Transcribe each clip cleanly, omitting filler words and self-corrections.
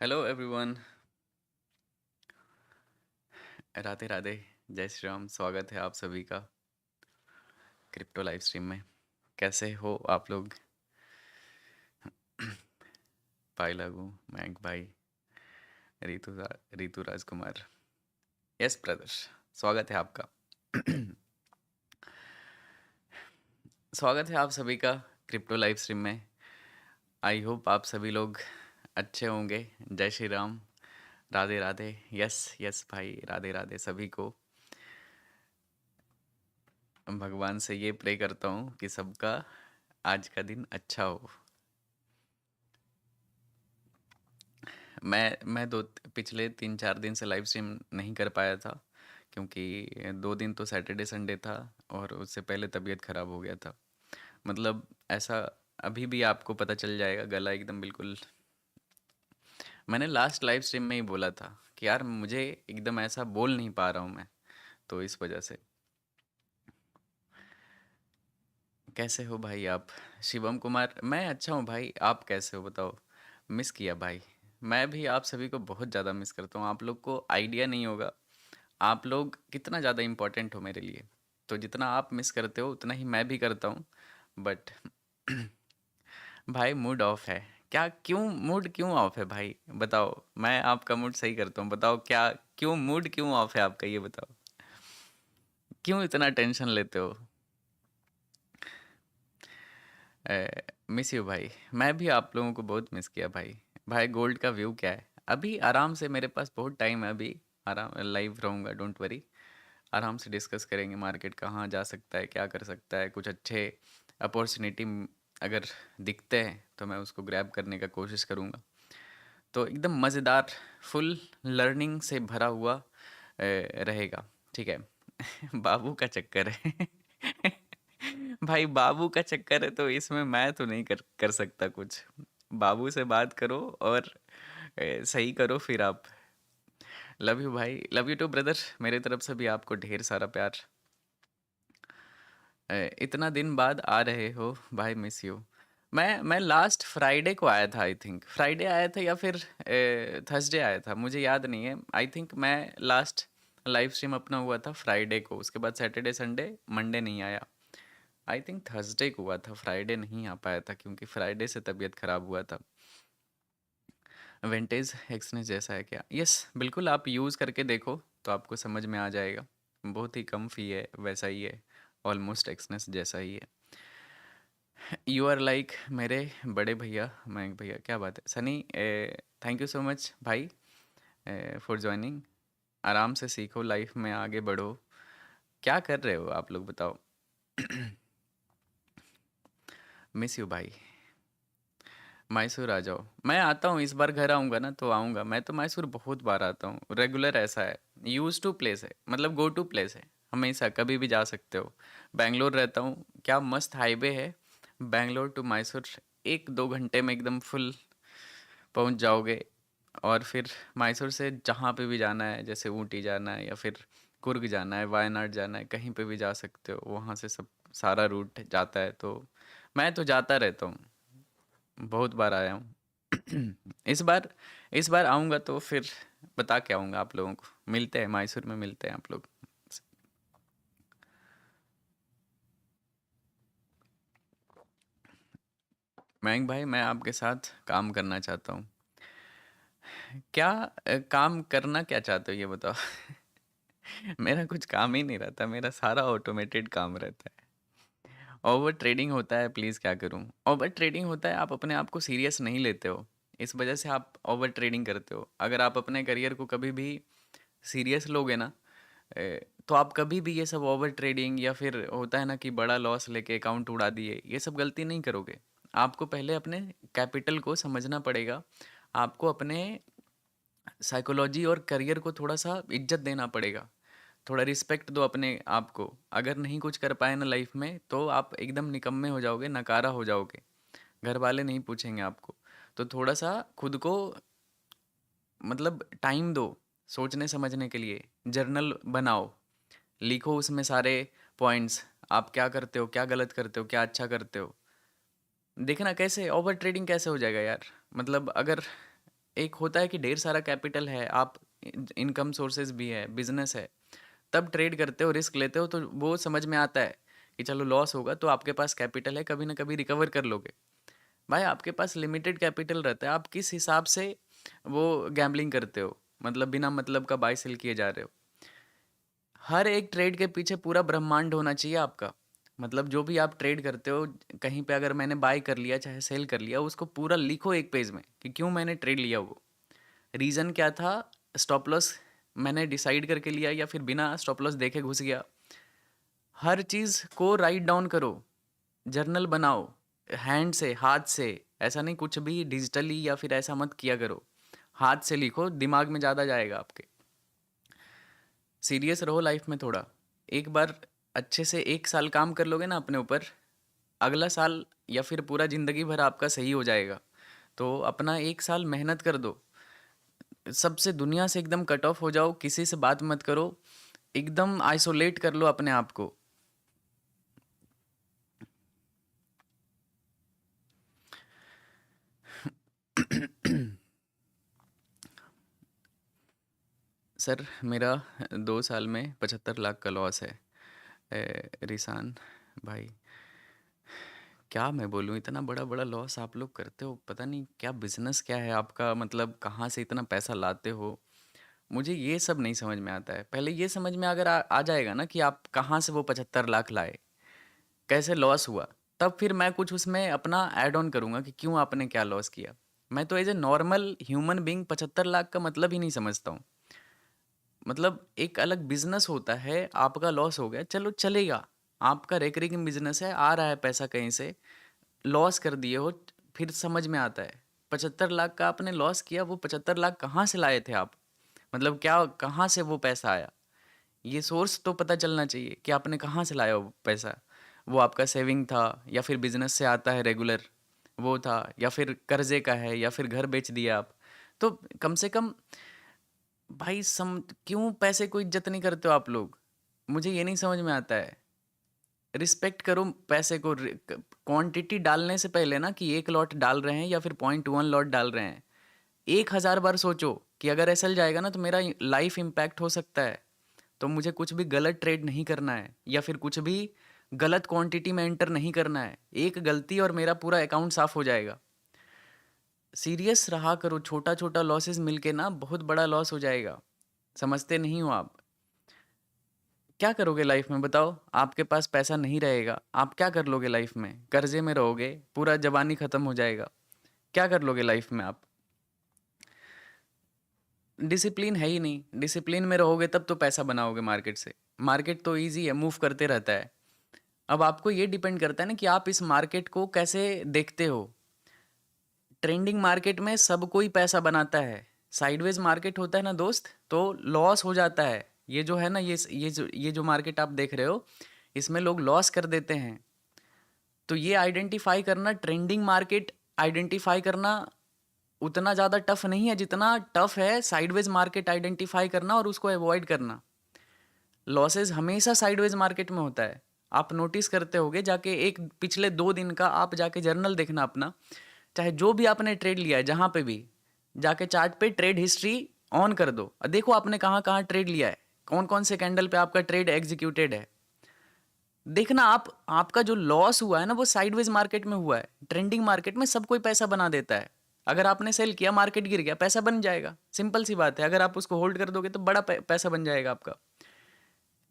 Hello everyone. Radhe Radhe. जय श्री राम। स्वागत है आप सभी का क्रिप्टो लाइव स्ट्रीम में। कैसे हो आप लोग? भाई लागू, मयंक भाई, रितु राजकुमार। यस ब्रदर, स्वागत है आपका। स्वागत है आप सभी का क्रिप्टो लाइव स्ट्रीम में। आई होप आप सभी लोग अच्छे होंगे। जय श्री राम। राधे राधे। यस यस भाई, राधे राधे सभी को। भगवान से ये प्रे करता हूँ कि सबका आज का दिन अच्छा हो। मैं दो पिछले 3-4 दिन से लाइव स्ट्रीम नहीं कर पाया था, क्योंकि 2 दिन तो सैटरडे संडे था और उससे पहले तबीयत ख़राब हो गया था। मतलब ऐसा अभी भी आपको पता चल जाएगा, गला एकदम बिल्कुल। मैंने लास्ट लाइव स्ट्रीम में ही बोला था कि यार मुझे एकदम ऐसा बोल नहीं पा रहा हूँ मैं, तो इस वजह से। कैसे हो भाई आप? शिवम कुमार, मैं अच्छा हूँ भाई, आप कैसे हो बताओ? मिस किया भाई। मैं भी आप सभी को बहुत ज़्यादा मिस करता हूँ। आप लोग को आइडिया नहीं होगा आप लोग कितना ज़्यादा इम्पोर्टेंट हो मेरे लिए। तो जितना आप मिस करते हो उतना ही मैं भी करता हूँ। बट भाई मूड ऑफ है। क्या, क्यों मूड क्यों ऑफ है भाई? बताओ, मैं आपका मूड सही करता हूँ। बताओ क्या, क्यों मूड क्यों ऑफ है आपका, ये बताओ। क्यों इतना टेंशन लेते हो? मिस यू भाई। मैं भी आप लोगों को बहुत मिस किया भाई। भाई गोल्ड का व्यू क्या है? अभी आराम से, मेरे पास बहुत टाइम है अभी। आराम लाइव रहूँगा, डोंट वरी। आराम से डिस्कस करेंगे मार्केट कहाँ जा सकता है, क्या कर सकता है। कुछ अच्छे अपॉर्चुनिटी अगर दिखते हैं तो मैं उसको ग्रैब करने का कोशिश करूँगा। तो एकदम मज़ेदार, फुल लर्निंग से भरा हुआ रहेगा। ठीक है। बाबू का चक्कर है। भाई बाबू का चक्कर है तो इसमें मैं तो नहीं कर सकता कुछ। बाबू से बात करो और सही करो फिर आप। लव यू भाई, लव यू टू ब्रदर। मेरे तरफ से भी आपको ढेर सारा प्यार। इतना दिन बाद आ रहे हो भाई, मिस यू। मैं लास्ट फ्राइडे को आया था, आई थिंक फ्राइडे आया था या फिर थर्सडे आया था, मुझे याद नहीं है। आई थिंक मैं लास्ट लाइव स्ट्रीम अपना हुआ था फ्राइडे को, उसके बाद सैटरडे संडे मंडे नहीं आया। आई थिंक थर्सडे को हुआ था, फ्राइडे नहीं आ पाया था क्योंकि फ्राइडे से तबीयत ख़राब हुआ था। विंटेज एक्सनेस जैसा है क्या? यस बिल्कुल, आप यूज़ करके देखो तो आपको समझ में आ जाएगा। बहुत ही कम फी है, वैसा ही है। ऑलमोस्ट एक्सनेस जैसा ही है। यू आर लाइक मेरे बड़े भैया मयंक भैया। क्या बात है Sunny. Thank you so much भाई फॉर ज्वाइनिंग। आराम से सीखो, लाइफ में आगे बढ़ो। क्या कर रहे हो आप लोग बताओ? मिस यू भाई। मैसूर आ जाओ, मैं आता हूँ। इस बार घर आऊँगा ना तो आऊँगा। मैं तो मैसूर बहुत बार आता हूँ, रेगुलर ऐसा है। यूज टू प्लेस है, मतलब गो टू प्लेस है। हमेशा कभी भी जा सकते हो। बैंगलोर रहता हूँ, क्या मस्त हाईवे है। बैंगलोर टू मैसूर 1-2 घंटे में एकदम फुल पहुँच जाओगे। और फिर मैसूर से जहाँ पे भी जाना है, जैसे ऊटी जाना है या फिर कुर्ग जाना है, वायनाड जाना है, कहीं पे भी जा सकते हो। वहाँ से सब सारा रूट जाता है। तो मैं तो जाता रहता हूँ, बहुत बार आया हूँ। इस बार आऊँगा तो फिर बता के आऊँगा आप लोगों को। मिलते हैं मैसूर में, मिलते हैं आप लोग। मयंक भाई, मैं आपके साथ काम करना चाहता हूँ। क्या काम करना क्या चाहते हो ये बताओ? मेरा कुछ काम ही नहीं रहता, मेरा सारा ऑटोमेटेड काम रहता है। ओवर ट्रेडिंग होता है, प्लीज़ क्या करूँ? ओवर ट्रेडिंग होता है, आप अपने आप को सीरियस नहीं लेते हो, इस वजह से आप ओवर ट्रेडिंग करते हो। अगर आप अपने करियर को कभी भी सीरियस लोगे ना, तो आप कभी भी ये सब ओवर ट्रेडिंग या फिर होता है ना कि बड़ा लॉस लेके अकाउंट उड़ा दिए, ये सब गलती नहीं करोगे। आपको पहले अपने कैपिटल को समझना पड़ेगा। आपको अपने साइकोलॉजी और करियर को थोड़ा सा इज्जत देना पड़ेगा। थोड़ा रिस्पेक्ट दो अपने आप को। अगर नहीं कुछ कर पाए ना लाइफ में तो आप एकदम निकम्मे हो जाओगे, नकारा हो जाओगे। घर वाले नहीं पूछेंगे आपको। तो थोड़ा सा खुद को, मतलब टाइम दो सोचने समझने के लिए। जर्नल बनाओ, लिखो उसमें सारे पॉइंट्स। आप क्या करते हो, क्या गलत करते हो, क्या अच्छा करते हो। देखना कैसे ओवर ट्रेडिंग कैसे हो जाएगा यार। मतलब अगर एक होता है कि ढेर सारा कैपिटल है, आप इनकम सोर्सेज भी है, बिजनेस है, तब ट्रेड करते हो, रिस्क लेते हो, तो वो समझ में आता है कि चलो लॉस होगा तो आपके पास कैपिटल है, कभी ना कभी रिकवर कर लोगे। भाई आपके पास लिमिटेड कैपिटल रहता है, आप किस हिसाब से वो गैम्बलिंग करते हो, मतलब बिना मतलब का बाय सेल किए जा रहे हो। हर एक ट्रेड के पीछे पूरा ब्रह्मांड होना चाहिए आपका। मतलब जो भी आप ट्रेड करते हो, कहीं पे अगर मैंने बाय कर लिया चाहे सेल कर लिया, उसको पूरा लिखो एक पेज में कि क्यों मैंने ट्रेड लिया, वो रीज़न क्या था, स्टॉप लॉस मैंने डिसाइड करके लिया या फिर बिना स्टॉप लॉस देखे घुस गया। हर चीज़ को राइट डाउन करो, जर्नल बनाओ, हैंड से, हाथ से, ऐसा नहीं कुछ भी डिजिटली या फिर ऐसा मत किया करो, हाथ से लिखो, दिमाग में ज़्यादा जाएगा आपके। सीरियस रहो लाइफ में थोड़ा। एक बार अच्छे से 1 साल काम कर लोगे ना अपने ऊपर, अगला साल या फिर पूरा ज़िंदगी भर आपका सही हो जाएगा। तो अपना 1 साल मेहनत कर दो, सबसे दुनिया से एकदम कट ऑफ हो जाओ, किसी से बात मत करो, एकदम आइसोलेट कर लो अपने आप को। सर मेरा 2 साल में 75 लाख का लॉस है। रिसान भाई, क्या मैं बोलूँ, इतना बड़ा बड़ा लॉस आप लोग करते हो, पता नहीं क्या बिजनेस क्या है आपका, मतलब कहाँ से इतना पैसा लाते हो, मुझे ये सब नहीं समझ में आता है। पहले ये समझ में अगर आ जाएगा ना कि आप कहाँ से वो 75 लाख लाए, कैसे लॉस हुआ, तब फिर मैं कुछ उसमें अपना ऐड ऑन करूँगा कि क्यों आपने क्या लॉस किया। मैं तो as a normal human being 75 lakh का मतलब ही नहीं समझता हूँ। मतलब एक अलग बिजनेस होता है, आपका लॉस हो गया चलो चलेगा, आपका रेकरिंग बिजनेस है, आ रहा है पैसा कहीं से, लॉस कर दिए हो, फिर समझ में आता है। 75 लाख का आपने लॉस किया, वो 75 लाख कहाँ से लाए थे आप, मतलब क्या कहाँ से वो पैसा आया, ये सोर्स तो पता चलना चाहिए कि आपने कहाँ से लाया वो पैसा। वो आपका सेविंग था या फिर बिजनेस से आता है रेगुलर, वो था, या फिर कर्जे का है, या फिर घर बेच दिया आप। तो कम से कम भाई क्यों पैसे को इज्जत नहीं करते हो आप लोग, मुझे ये नहीं समझ में आता है। रिस्पेक्ट करो पैसे को, क्वांटिटी डालने से पहले ना, कि 1 लॉट डाल रहे हैं या फिर 0.1 लॉट डाल रहे हैं, 1000 बार सोचो कि अगर ऐसा जाएगा ना तो मेरा लाइफ इम्पैक्ट हो सकता है। तो मुझे कुछ भी गलत ट्रेड नहीं करना है, या फिर कुछ भी गलत क्वांटिटी में एंटर नहीं करना है, एक गलती और मेरा पूरा अकाउंट साफ हो जाएगा। सीरियस रहा करो, छोटा छोटा लॉसेस मिलके ना बहुत बड़ा लॉस हो जाएगा, समझते नहीं हो आप। क्या करोगे लाइफ में बताओ, आपके पास पैसा नहीं रहेगा, आप क्या कर लोगे लाइफ में, कर्जे में रहोगे, पूरा जवानी खत्म हो जाएगा, क्या कर लोगे लाइफ में आप। डिसिप्लिन है ही नहीं, डिसिप्लिन में रहोगे तब तो पैसा बनाओगे मार्केट से, मार्केट तो ईजी है, मूव करते रहता है। अब आपको ये डिपेंड करता है ना कि आप इस मार्केट को कैसे देखते हो। ट्रेंडिंग मार्केट में सब कोई पैसा बनाता है, साइडवेज मार्केट होता है ना दोस्त, तो लॉस हो जाता है। ये जो है ना, ये जो मार्केट आप देख रहे हो, इसमें लोग लॉस कर देते हैं। तो ये आइडेंटिफाई करना, ट्रेंडिंग मार्केट आइडेंटिफाई करना उतना ज़्यादा टफ नहीं है जितना टफ है साइडवेज मार्केट आइडेंटिफाई करना और उसको अवॉइड करना। लॉसेस हमेशा साइडवेज मार्केट में होता है, आप नोटिस करते होगे जाके, एक पिछले 2 दिन का आप जाके जर्नल देखना अपना, चाहे जो भी आपने ट्रेड लिया है जहाँ पे भी, जाके चार्ट पे ट्रेड हिस्ट्री ऑन कर दो और देखो आपने कहाँ कहाँ ट्रेड लिया है, कौन कौन से कैंडल पे आपका ट्रेड एग्जीक्यूटेड है। देखना आप, आपका जो लॉस हुआ है ना वो साइडवेज मार्केट में हुआ है, ट्रेंडिंग मार्केट में सब कोई पैसा बना देता है। अगर आपने सेल किया, मार्केट गिर गया, पैसा बन जाएगा, सिंपल सी बात है, अगर आप उसको होल्ड कर दोगे तो बड़ा पैसा बन जाएगा आपका।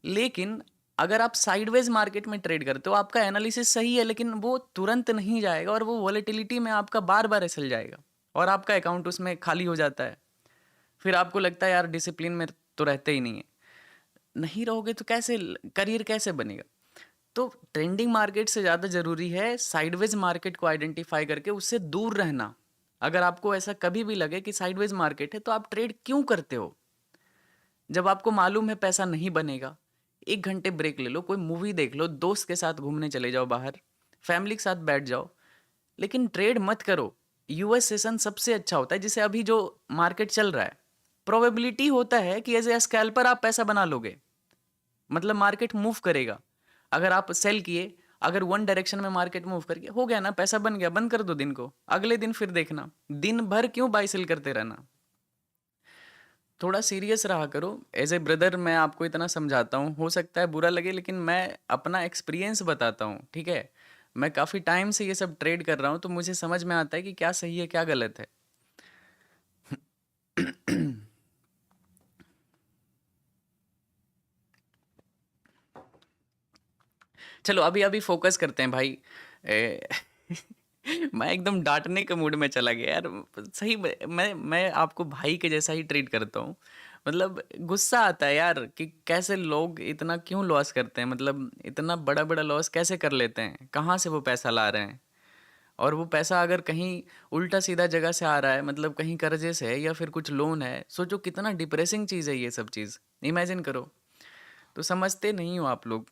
लेकिन अगर आप साइडवेज मार्केट में ट्रेड करते हो, आपका एनालिसिस सही है लेकिन वो तुरंत नहीं जाएगा और वो वॉलेटिलिटी में आपका बार बार ऐसल जाएगा और आपका अकाउंट उसमें खाली हो जाता है। फिर आपको लगता है यार डिसिप्लिन में तो रहते ही नहीं है, नहीं रहोगे तो कैसे करियर कैसे बनेगा। तो ट्रेंडिंग मार्केट से ज़्यादा ज़रूरी है साइडवेज मार्केट को आइडेंटिफाई करके उससे दूर रहना। अगर आपको ऐसा कभी भी लगे कि साइडवेज मार्केट है तो आप ट्रेड क्यों करते हो, जब आपको मालूम है पैसा नहीं बनेगा। 1 घंटे ब्रेक ले लो, कोई मूवी देख लो, दोस्त के साथ घूमने चले जाओ बाहर, फैमिली के साथ बैठ जाओ, लेकिन ट्रेड मत करो। यूएस सेशन सबसे अच्छा होता है, जिसे अभी जो मार्केट चल रहा है, प्रोबेबिलिटी होता है कि एज ए स्कैल्पर आप पैसा बना लोगे, मतलब मार्केट मूव करेगा। अगर आप सेल किए, अगर वन डायरेक्शन में मार्केट मूव करके हो गया ना, पैसा बन गया, बंद कर दो दिन को, अगले दिन फिर देखना। दिन भर क्यों बाई सेल करते रहना? थोड़ा सीरियस रहा करो। एज ए ब्रदर मैं आपको इतना समझाता हूँ, हो सकता है बुरा लगे, लेकिन मैं अपना एक्सपीरियंस बताता हूँ, ठीक है? मैं काफ़ी टाइम से ये सब ट्रेड कर रहा हूँ, तो मुझे समझ में आता है कि क्या सही है क्या गलत है। चलो अभी अभी फोकस करते हैं भाई। ए, मैं एकदम डांटने के मूड में चला गया यार। सही मैं आपको भाई के जैसा ही ट्रीट करता हूँ। मतलब गुस्सा आता है यार कि कैसे लोग इतना क्यों लॉस करते हैं, मतलब इतना बड़ा बड़ा लॉस कैसे कर लेते हैं, कहाँ से वो पैसा ला रहे हैं? और वो पैसा अगर कहीं उल्टा सीधा जगह से आ रहा है, मतलब कहीं कर्जे से है या फिर कुछ लोन है, सोचो कितना डिप्रेसिंग चीज़ है ये सब चीज़। इमेजिन करो। तो समझते नहीं हो आप लोग।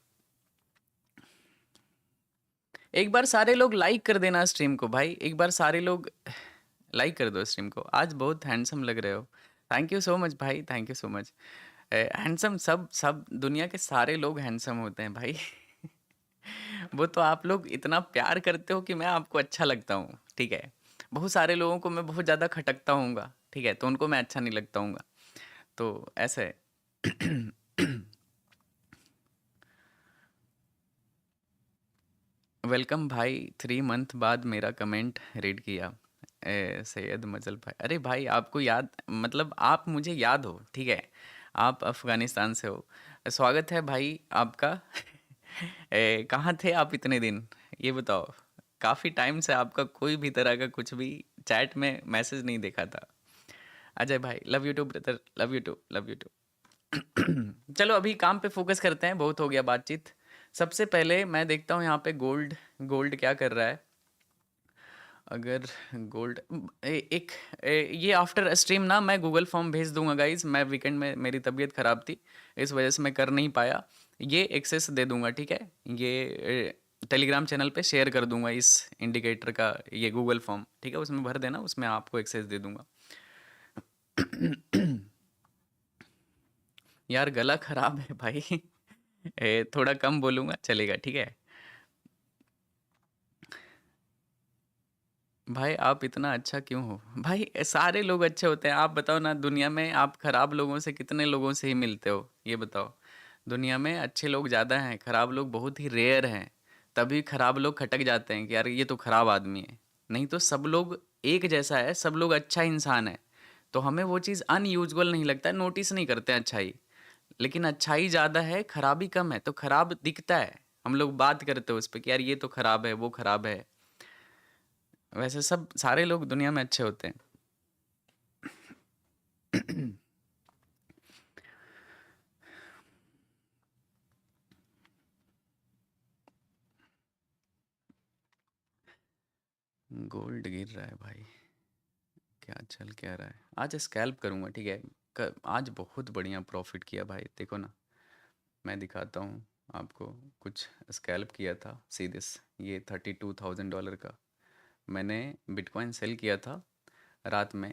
एक बार सारे लोग लाइक कर देना स्ट्रीम को भाई, एक बार सारे लोग लाइक कर दो स्ट्रीम को। आज बहुत हैंडसम लग रहे हो। थैंक यू सो मच भाई, thank you so much. Handsome सब सब दुनिया के सारे लोग हैंडसम होते हैं भाई। वो तो आप लोग इतना प्यार करते हो कि मैं आपको अच्छा लगता हूँ, ठीक है? बहुत सारे लोगों को मैं बहुत ज़्यादा खटकता हूँगा, ठीक है? तो उनको मैं अच्छा नहीं लगता हूँगा, तो ऐसे है। वेलकम भाई, 3 मंथ बाद मेरा कमेंट रीड किया। सैयद मजल भाई, अरे भाई आपको याद, मतलब आप मुझे याद हो, ठीक है? आप अफ़गानिस्तान से हो। स्वागत है भाई आपका। कहाँ थे आप इतने दिन, ये बताओ? काफ़ी टाइम से आपका कोई भी तरह का कुछ भी चैट में मैसेज नहीं देखा था। अजय भाई, love you too brother, love you too, love you too. चलो अभी काम पे फोकस करते हैं, बहुत हो गया बातचीत। सबसे पहले मैं देखता हूँ यहाँ पे गोल्ड, गोल्ड क्या कर रहा है। अगर गोल्ड एक ये आफ्टर स्ट्रीम ना मैं गूगल फॉर्म भेज दूंगा गाइज। मैं वीकेंड में मेरी तबीयत ख़राब थी, इस वजह से मैं कर नहीं पाया। ये एक्सेस दे दूंगा, ठीक है? ये टेलीग्राम चैनल पे शेयर कर दूंगा इस इंडिकेटर का ये गूगल फॉर्म, ठीक है? उसमें भर देना, उसमें आपको एक्सेस दे दूंगा। यार गला खराब है भाई। थोड़ा कम बोलूँगा चलेगा, ठीक है? भाई आप इतना अच्छा क्यों हो भाई? सारे लोग अच्छे होते हैं। आप बताओ ना, दुनिया में आप खराब लोगों से कितने लोगों से ही मिलते हो, ये बताओ? दुनिया में अच्छे लोग ज़्यादा हैं, खराब लोग बहुत ही रेयर हैं। तभी खराब लोग खटक जाते हैं कि यार ये तो खराब आदमी है। नहीं तो सब लोग एक जैसा है, सब लोग अच्छा इंसान है। तो हमें वो चीज़ अनयूजुअल नहीं लगता है, नोटिस नहीं करते हैं अच्छाई। लेकिन अच्छाई ज़्यादा है, खराबी कम है, तो खराब दिखता है। हम लोग बात करते हैं उस पर कि यार ये तो खराब है, वो खराब है। वैसे सब सारे लोग दुनिया में अच्छे होते हैं। गोल्ड गिर रहा है भाई, क्या चल क्या रहा है? आज स्कैल्प करूंगा, ठीक है? आज बहुत बढ़िया प्रॉफिट किया भाई, देखो ना। मैं दिखाता हूँ आपको। कुछ स्कैल्प किया था सीधे ये $32,000 का। मैंने बिटकॉइन सेल किया था रात में।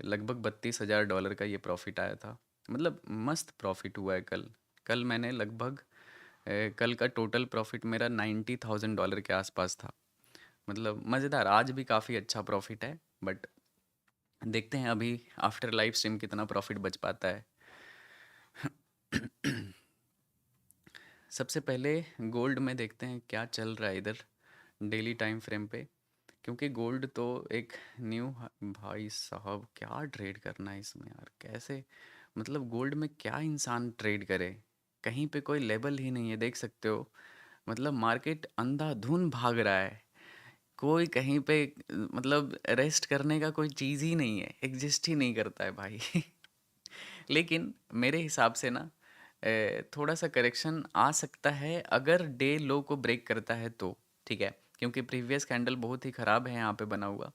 लगभग $32,000 का ये प्रॉफिट आया था। मतलब मस्त प्रॉफिट हुआ है कल। कल मैंने लगभग कल का टोटल प्रॉफिट मेरा $90,000 के आसपास था। मतलब मज़ेदार। आज भी काफ़ी अच्छा प्रॉफिट है, बट देखते हैं अभी आफ्टर लाइव स्ट्रीम कितना प्रॉफिट बच पाता है। सबसे पहले गोल्ड में देखते हैं क्या चल रहा है इधर डेली टाइम फ्रेम पे। क्योंकि गोल्ड तो एक न्यू, भाई साहब क्या ट्रेड करना है इसमें यार, कैसे? मतलब गोल्ड में क्या इंसान ट्रेड करे? कहीं पे कोई लेवल ही नहीं है, देख सकते हो। मतलब मार्केट अंधाधुन भाग रहा है। कोई कहीं पे मतलब रेस्ट करने का कोई चीज़ ही नहीं है, एग्जिस्ट ही नहीं करता है भाई। लेकिन मेरे हिसाब से ना थोड़ा सा करेक्शन आ सकता है अगर डे लो को ब्रेक करता है तो, ठीक है? क्योंकि प्रीवियस कैंडल बहुत ही ख़राब है यहाँ पे बना हुआ।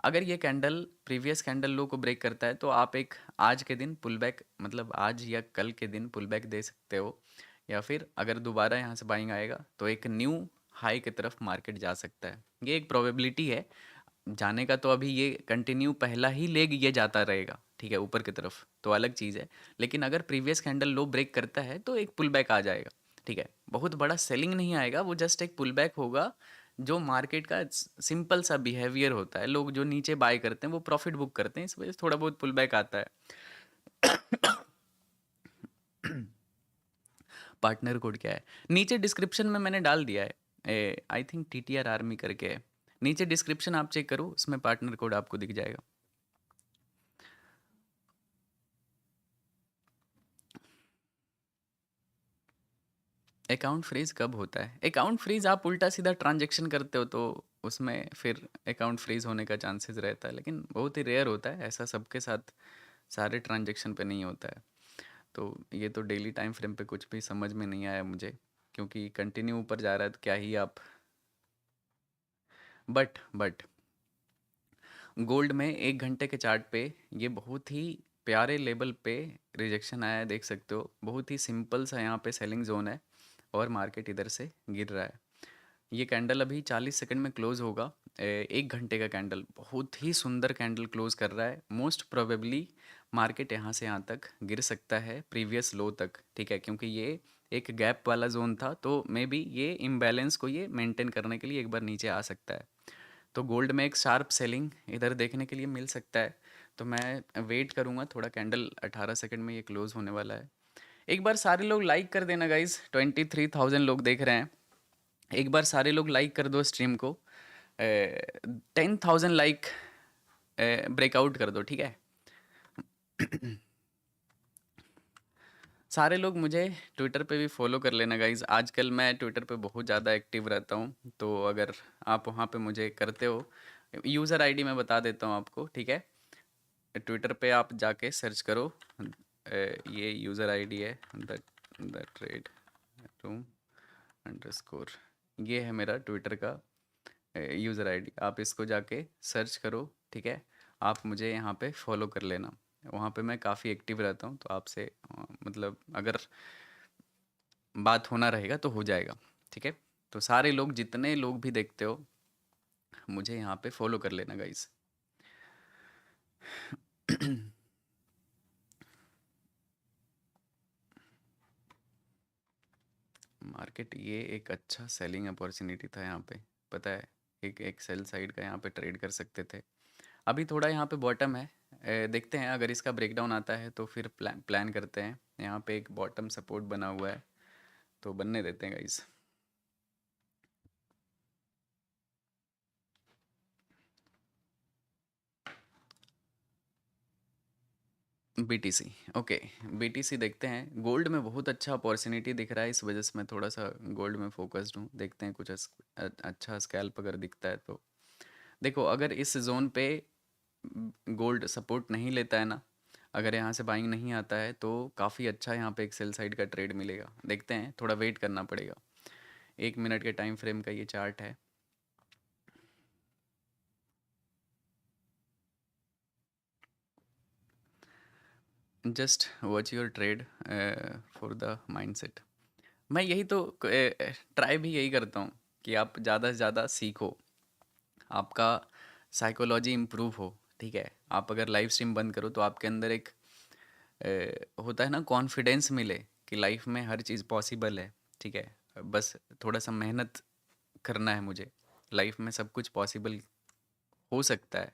अगर ये कैंडल प्रीवियस कैंडल लो को ब्रेक करता है तो आप एक आज के दिन पुल बैक, मतलब आज या कल के दिन पुल बैक दे सकते हो। या फिर अगर दोबारा यहाँ से बाइंग आएगा तो एक न्यू हाई की तरफ मार्केट जा सकता है। ये एक प्रोबेबिलिटी है जाने का। तो अभी ये कंटिन्यू पहला ही लेग ये जाता रहेगा, ठीक है? ऊपर की तरफ तो अलग चीज़ है। लेकिन अगर प्रीवियस कैंडल लो ब्रेक करता है तो एक पुल बैक आ जाएगा। ठीक है, बहुत बड़ा सेलिंग नहीं आएगा, वो जस्ट एक पुल बैक होगा। जो मार्केट का सिंपल सा बिहेवियर होता है, लोग जो नीचे बाय करते हैं वो प्रॉफिट बुक करते हैं, इस वजह से थोड़ा बहुत पुल बैक आता है। पार्टनर कोड क्या है? नीचे डिस्क्रिप्शन में मैंने डाल दिया है, आई थिंक TTR आर्मी करके है। नीचे डिस्क्रिप्शन आप चेक करो, उसमें पार्टनर कोड आपको दिख जाएगा। अकाउंट फ्रीज कब होता है? अकाउंट फ्रीज आप उल्टा सीधा ट्रांजेक्शन करते हो तो उसमें फिर अकाउंट फ्रीज होने का चांसेस रहता है, लेकिन बहुत ही रेयर होता है ऐसा, सबके साथ सारे ट्रांजेक्शन पे नहीं होता है। तो ये तो डेली टाइम फ्रेम पे कुछ भी समझ में नहीं आया मुझे, क्योंकि कंटिन्यू ऊपर जा रहा है तो क्या ही आप। बट गोल्ड में 1 घंटे के चार्ट पे ये बहुत ही प्यारे लेवल पे रिजेक्शन आया है, देख सकते हो। बहुत ही सिंपल सा यहाँ पे सेलिंग जोन है और मार्केट इधर से गिर रहा है। ये कैंडल अभी 40 सेकंड में क्लोज होगा। 1 घंटे का कैंडल, बहुत ही सुंदर कैंडल क्लोज कर रहा है। मोस्ट प्रोबेबली मार्केट यहाँ से यहाँ तक गिर सकता है, प्रीवियस लो तक, ठीक है, क्योंकि ये एक गैप वाला जोन था, तो मे बी ये इम्बैलेंस को ये मेंटेन करने के लिए एक बार नीचे आ सकता है। तो गोल्ड में एक शार्प सेलिंग इधर देखने के लिए मिल सकता है। तो मैं वेट करूँगा थोड़ा, कैंडल 18 सेकंड में ये क्लोज होने वाला है। एक बार सारे लोग लाइक कर देना गाइज, 23,000 लोग देख रहे हैं। एक बार सारे लोग लाइक कर दो स्ट्रीम को। 10,000 लाइक ब्रेकआउट कर दो, ठीक है। सारे लोग मुझे ट्विटर पे भी फॉलो कर लेना गाइज। आजकल मैं ट्विटर पे बहुत ज़्यादा एक्टिव रहता हूँ, तो अगर आप वहाँ पे मुझे करते हो, यूज़र आईडी मैं बता देता हूँ आपको, ठीक है। ट्विटर पे आप जाके सर्च करो, ये यूज़र आईडी है, द ट्रेड रूम अंडरस्कोर, ये है मेरा ट्विटर का यूज़र आईडी। आप इसको जाके सर्च करो, ठीक है। आप मुझे यहाँ पे फॉलो कर लेना, वहाँ पे मैं काफ़ी एक्टिव रहता हूँ, तो आपसे मतलब अगर बात होना रहेगा तो हो जाएगा, ठीक है। तो सारे लोग, जितने लोग भी देखते हो, मुझे यहाँ पे फॉलो कर लेना गाइस। मार्केट ये एक अच्छा सेलिंग अपॉर्चुनिटी था यहाँ पे, पता है। एक एक सेल साइड का यहाँ पे ट्रेड कर सकते थे। अभी थोड़ा यहाँ पे बॉटम है, देखते हैं अगर इसका ब्रेकडाउन आता है तो फिर प्लान करते हैं। यहाँ पे एक बॉटम सपोर्ट बना हुआ है, तो बनने देते हैं गाइस। BTC, okay. BTC देखते हैं। गोल्ड में बहुत अच्छा अपॉर्चुनिटी दिख रहा है, इस वजह से मैं थोड़ा सा गोल्ड में फोकस्ड हूँ। देखते हैं कुछ अच्छा स्कैल्प अगर दिखता है तो। देखो, अगर इस जोन पे गोल्ड सपोर्ट नहीं लेता है ना, अगर यहाँ से बाइंग नहीं आता है, तो काफ़ी अच्छा यहाँ पे एक सेल साइड का ट्रेड मिलेगा। देखते हैं, थोड़ा वेट करना पड़ेगा। 1 मिनट के टाइम फ्रेम का ये चार्ट है। Just watch your trade for the mindset. मैं यही तो ट्राई भी यही करता हूँ कि आप ज़्यादा से ज़्यादा सीखो, आपका साइकोलॉजी इम्प्रूव हो, ठीक है। आप अगर लाइव स्ट्रीम बंद करो तो आपके अंदर एक होता है ना, कॉन्फिडेंस मिले कि लाइफ में हर चीज़ पॉसिबल है, ठीक है। बस थोड़ा सा मेहनत करना है मुझे, लाइफ में सब कुछ पॉसिबल हो सकता है।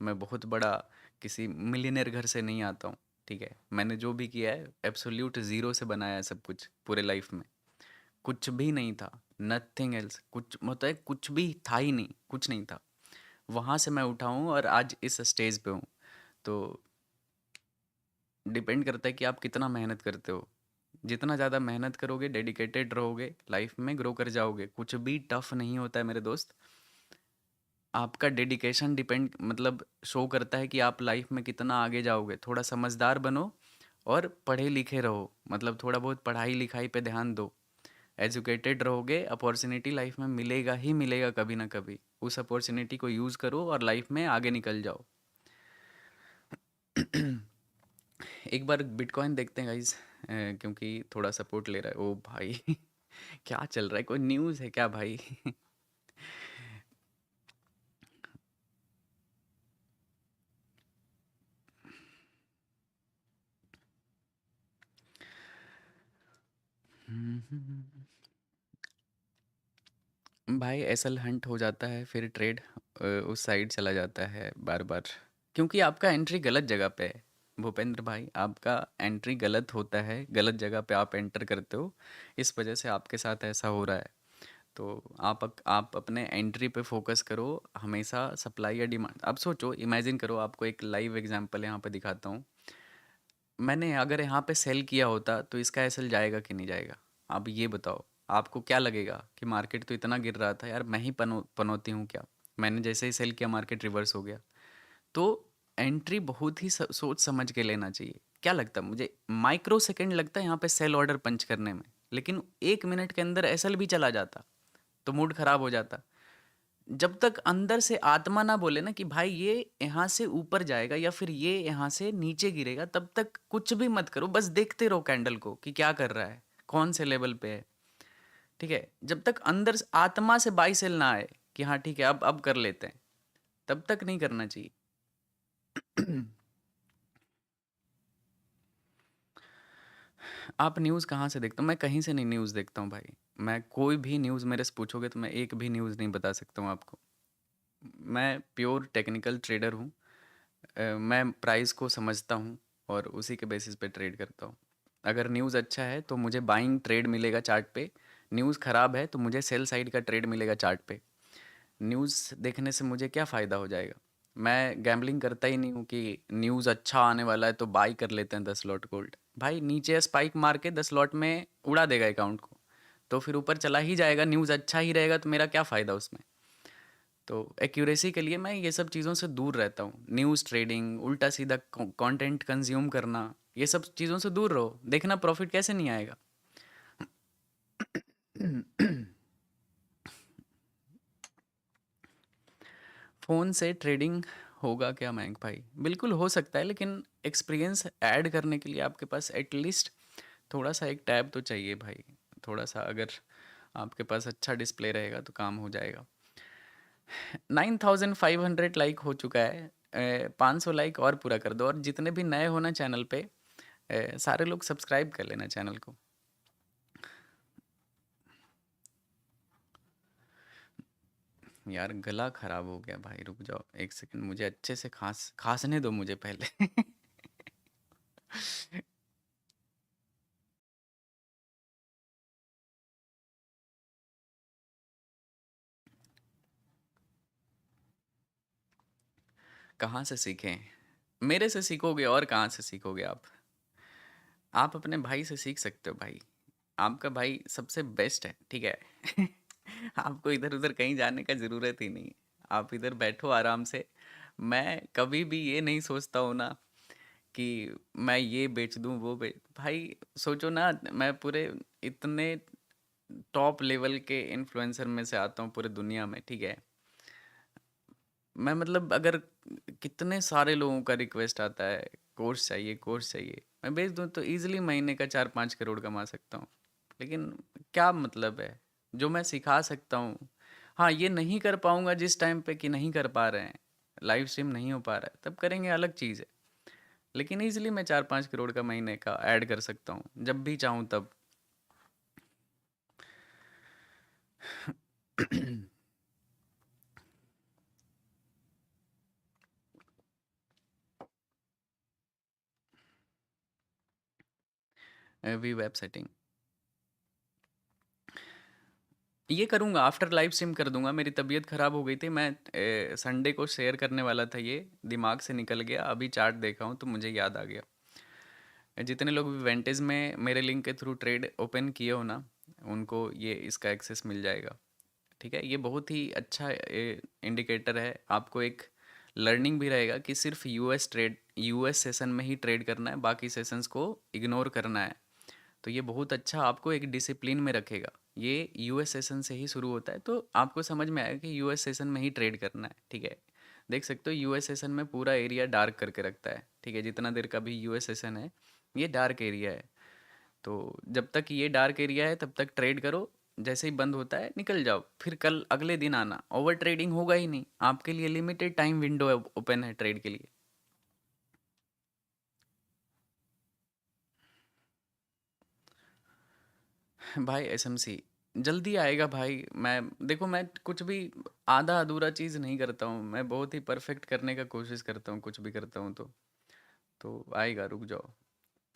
मैं बहुत बड़ा किसी मिलियनेयर घर से नहीं आता हूँ, ठीक है। मैंने जो भी किया है एब्सोल्यूट ज़ीरो से बनाया है सब कुछ, पूरे लाइफ में कुछ भी नहीं था, नथिंग एल्स। कुछ मतलब है, कुछ भी था ही नहीं, कुछ नहीं था। वहाँ से मैं उठा हूँ और आज इस स्टेज पे हूँ। तो डिपेंड करता है कि आप कितना मेहनत करते हो। जितना ज़्यादा मेहनत करोगे, डेडिकेटेड रहोगे, लाइफ में ग्रो कर जाओगे। कुछ भी टफ नहीं होता है मेरे दोस्त। आपका डेडिकेशन डिपेंड मतलब शो करता है कि आप लाइफ में कितना आगे जाओगे। थोड़ा समझदार बनो और पढ़े लिखे रहो, मतलब थोड़ा बहुत पढ़ाई लिखाई पे ध्यान दो। एजुकेटेड रहोगे, अपॉर्चुनिटी लाइफ में मिलेगा ही मिलेगा कभी ना कभी। उस अपॉर्चुनिटी को यूज़ करो और लाइफ में आगे निकल जाओ। एक बार बिटकॉइन देखते हैं गाइज, क्योंकि थोड़ा सपोर्ट ले रहा है। ओ भाई, क्या चल रहा है? कोई न्यूज़ है क्या भाई? भाई एसएल हंट हो जाता है, फिर ट्रेड उस साइड चला जाता है बार बार, क्योंकि आपका एंट्री गलत जगह पे है। भूपेंद्र भाई, आपका एंट्री गलत होता है, गलत जगह पे आप एंटर करते हो, इस वजह से आपके साथ ऐसा हो रहा है। तो आप अपने एंट्री पे फोकस करो हमेशा। सप्लाई या डिमांड, अब सोचो, इमेजिन करो, आपको एक लाइव एग्जांपल यहाँ पे दिखाता हूँ। मैंने अगर यहाँ पे सेल किया होता तो इसका एसएल जाएगा कि नहीं जाएगा? अब ये बताओ, आपको क्या लगेगा कि मार्केट तो इतना गिर रहा था यार, मैं ही पनौती हूँ क्या? मैंने जैसे ही सेल किया मार्केट रिवर्स हो गया। तो एंट्री बहुत ही सोच समझ के लेना चाहिए। क्या लगता है मुझे, माइक्रो सेकंड लगता है यहाँ पे सेल ऑर्डर पंच करने में, लेकिन 1 मिनट के अंदर एसएल भी चला जाता तो मूड खराब हो जाता। जब तक अंदर से आत्मा ना बोले ना कि भाई ये यहाँ से ऊपर जाएगा या फिर ये यहाँ से नीचे गिरेगा, तब तक कुछ भी मत करो, बस देखते रहो कैंडल को कि क्या कर रहा है, कौन से लेवल पे है। ठीक है, जब तक अंदर आत्मा से बाई सेल ना आए कि हाँ ठीक है अब कर लेते हैं, तब तक नहीं करना चाहिए। आप न्यूज़ कहाँ से देखते हो? मैं कहीं से नहीं न्यूज़ देखता हूँ भाई। मैं कोई भी न्यूज़ मेरे से पूछोगे तो मैं एक भी न्यूज़ नहीं बता सकता हूँ आपको। मैं प्योर टेक्निकल ट्रेडर हूँ। मैं प्राइस को समझता हूँ और उसी के बेसिस पे ट्रेड करता हूँ। अगर न्यूज़ अच्छा है तो मुझे बाइंग ट्रेड मिलेगा चार्ट पे, न्यूज़ ख़राब है तो मुझे सेल साइड का ट्रेड मिलेगा चार्ट पे। न्यूज़ देखने से मुझे क्या फ़ायदा हो जाएगा? मैं गैम्बलिंग करता ही नहीं हूँ कि न्यूज़ अच्छा आने वाला है तो बाई कर लेते हैं 10 लॉट गोल्ड। भाई नीचे स्पाइक मार के 10 लॉट में उड़ा देगा अकाउंट को, तो फिर ऊपर चला ही जाएगा, न्यूज़ अच्छा ही रहेगा तो मेरा क्या फ़ायदा उसमें? तो एक्यूरेसी के लिए मैं ये सब चीज़ों से दूर रहता हूँ। न्यूज़ ट्रेडिंग, उल्टा सीधा कंटेंट कंज्यूम करना, ये सब चीज़ों से दूर रहो। देखना प्रॉफिट कैसे नहीं आएगा। फ़ोन से ट्रेडिंग होगा क्या मयंक भाई? बिल्कुल हो सकता है, लेकिन एक्सपीरियंस ऐड करने के लिए आपके पास एटलीस्ट थोड़ा सा एक टैब तो चाहिए भाई। थोड़ा सा अगर आपके पास अच्छा डिस्प्ले रहेगा तो काम हो जाएगा। 9500 लाइक हो चुका है। 500 लाइक और पूरा कर दो, और जितने भी नए हो ना चैनल पे, सारे लोग सब्सक्राइब कर लेना चैनल को। यार गला खराब हो गया भाई, रुक जाओ एक सेकंड, मुझे अच्छे से खांसने दो मुझे पहले। कहाँ से सीखें? मेरे से सीखोगे और कहाँ से सीखोगे आप? आप अपने भाई से सीख सकते हो भाई। आपका भाई सबसे बेस्ट है, ठीक है? आपको इधर उधर कहीं जाने का ज़रूरत ही नहीं। आप इधर बैठो आराम से। मैं कभी भी ये नहीं सोचता हूँ ना कि मैं ये बेच दूँ वो बेच, भाई सोचो ना, मैं पूरे इतने टॉप लेवल के इन्फ्लुएंसर में से आता हूँ पूरे दुनिया में, ठीक है? मैं मतलब अगर कितने सारे लोगों का रिक्वेस्ट आता है, कोर्स चाहिए कोर्स चाहिए, मैं भेज दूँ तो ईजिली महीने का 4-5 करोड़ कमा सकता हूँ। लेकिन क्या मतलब है जो मैं सिखा सकता हूँ? हाँ, ये नहीं कर पाऊँगा जिस टाइम पे कि नहीं कर पा रहे हैं, लाइव स्ट्रीम नहीं हो पा रहा है, तब करेंगे, अलग चीज़ है। लेकिन ईजिली मैं 4-5 करोड़ का महीने का ऐड कर सकता हूँ जब भी चाहूँ तब। वी वेब सेटिंग ये करूँगा, आफ्टर लाइव स्ट्रीम कर दूंगा। मेरी तबीयत ख़राब हो गई थी, मैं संडे को शेयर करने वाला था, ये दिमाग से निकल गया। अभी चार्ट देखा हूँ तो मुझे याद आ गया। जितने लोग भी वेंटेज में मेरे लिंक के थ्रू ट्रेड ओपन किए हो ना, उनको ये इसका एक्सेस मिल जाएगा। ठीक है, ये बहुत ही अच्छा इंडिकेटर है। आपको एक लर्निंग भी रहेगा कि सिर्फ यूएस सेशन में ही ट्रेड करना है, बाकी सेशंस को इग्नोर करना है। तो ये बहुत अच्छा आपको एक डिसिप्लिन में रखेगा। ये यूएस सेशन से ही शुरू होता है, तो आपको समझ में आएगा कि यूएस सेशन में ही ट्रेड करना है। ठीक है, देख सकते हो यूएस सेशन में पूरा एरिया डार्क करके रखता है। ठीक है, जितना देर का भी यूएस सेशन है, ये डार्क एरिया है। तो जब तक ये डार्क एरिया है तब तक ट्रेड करो, जैसे ही बंद होता है निकल जाओ, फिर कल अगले दिन आना। ओवर ट्रेडिंग होगा ही नहीं, आपके लिए लिमिटेड टाइम विंडो ओपन है ट्रेड के लिए। भाई एसएमसी जल्दी आएगा भाई। मैं देखो, मैं कुछ भी आधा अधूरा चीज़ नहीं करता हूँ, मैं बहुत ही परफेक्ट करने का कोशिश करता हूँ, कुछ भी करता हूँ तो आएगा, रुक जाओ।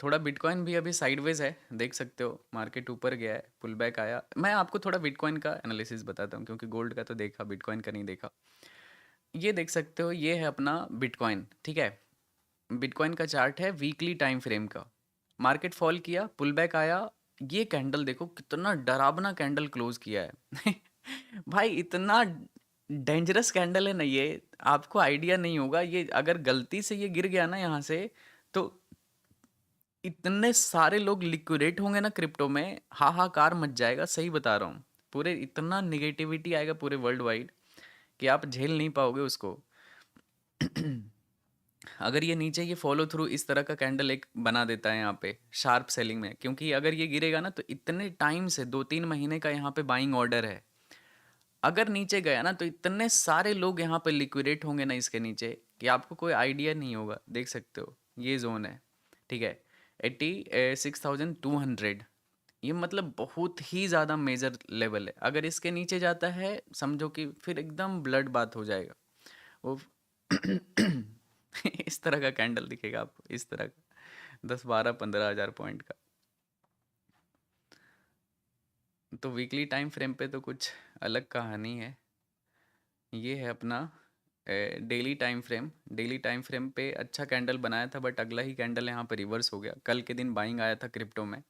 थोड़ा बिटकॉइन भी अभी साइडवेज है, देख सकते हो, मार्केट ऊपर गया है, पुल बैक आया। मैं आपको थोड़ा बिटकॉइन का एनालिसिस बताता हूँ, क्योंकि गोल्ड का तो देखा, बिटकॉइन का नहीं देखा। ये देख सकते हो, ये है अपना बिटकॉइन, ठीक है। बिटकॉइन का चार्ट है वीकली टाइम फ्रेम का। मार्केट फॉल किया, पुल बैक आया। ये कैंडल देखो कितना डरावना कैंडल क्लोज किया है। भाई इतना डेंजरस कैंडल है ना ये, आपको आइडिया नहीं होगा। ये अगर गलती से ये गिर गया ना यहाँ से, तो इतने सारे लोग लिक्विडेट होंगे ना क्रिप्टो में, हाहाकार मच जाएगा, सही बता रहा हूँ। पूरे इतना निगेटिविटी आएगा पूरे वर्ल्ड वाइड कि आप झेल नहीं पाओगे उसको। अगर ये नीचे ये फॉलो थ्रू इस तरह का कैंडल एक बना देता है यहाँ पे शार्प सेलिंग में, क्योंकि अगर ये गिरेगा ना तो इतने टाइम से 2-3 महीने का यहाँ पे बाइंग ऑर्डर है। अगर नीचे गया ना तो इतने सारे लोग यहाँ पे लिक्विडेट होंगे ना इसके नीचे, कि आपको कोई आइडिया नहीं होगा। देख सकते हो ये जोन है, ठीक है, 86,200। ये मतलब बहुत ही ज़्यादा मेजर लेवल है। अगर इसके नीचे जाता है, समझो कि फिर एकदम ब्लड बात हो जाएगा वो। इस तरह का कैंडल दिखेगा आपको, इस तरह का 10-12-15 हज़ार पॉइंट का। तो वीकली टाइम फ्रेम पे तो कुछ अलग कहानी है। ये है अपना daily time frame. Daily time frame पे अच्छा कैंडल बनाया था, बट अगला ही कैंडल यहाँ पे रिवर्स हो गया। कल के दिन बाइंग आया था क्रिप्टो में,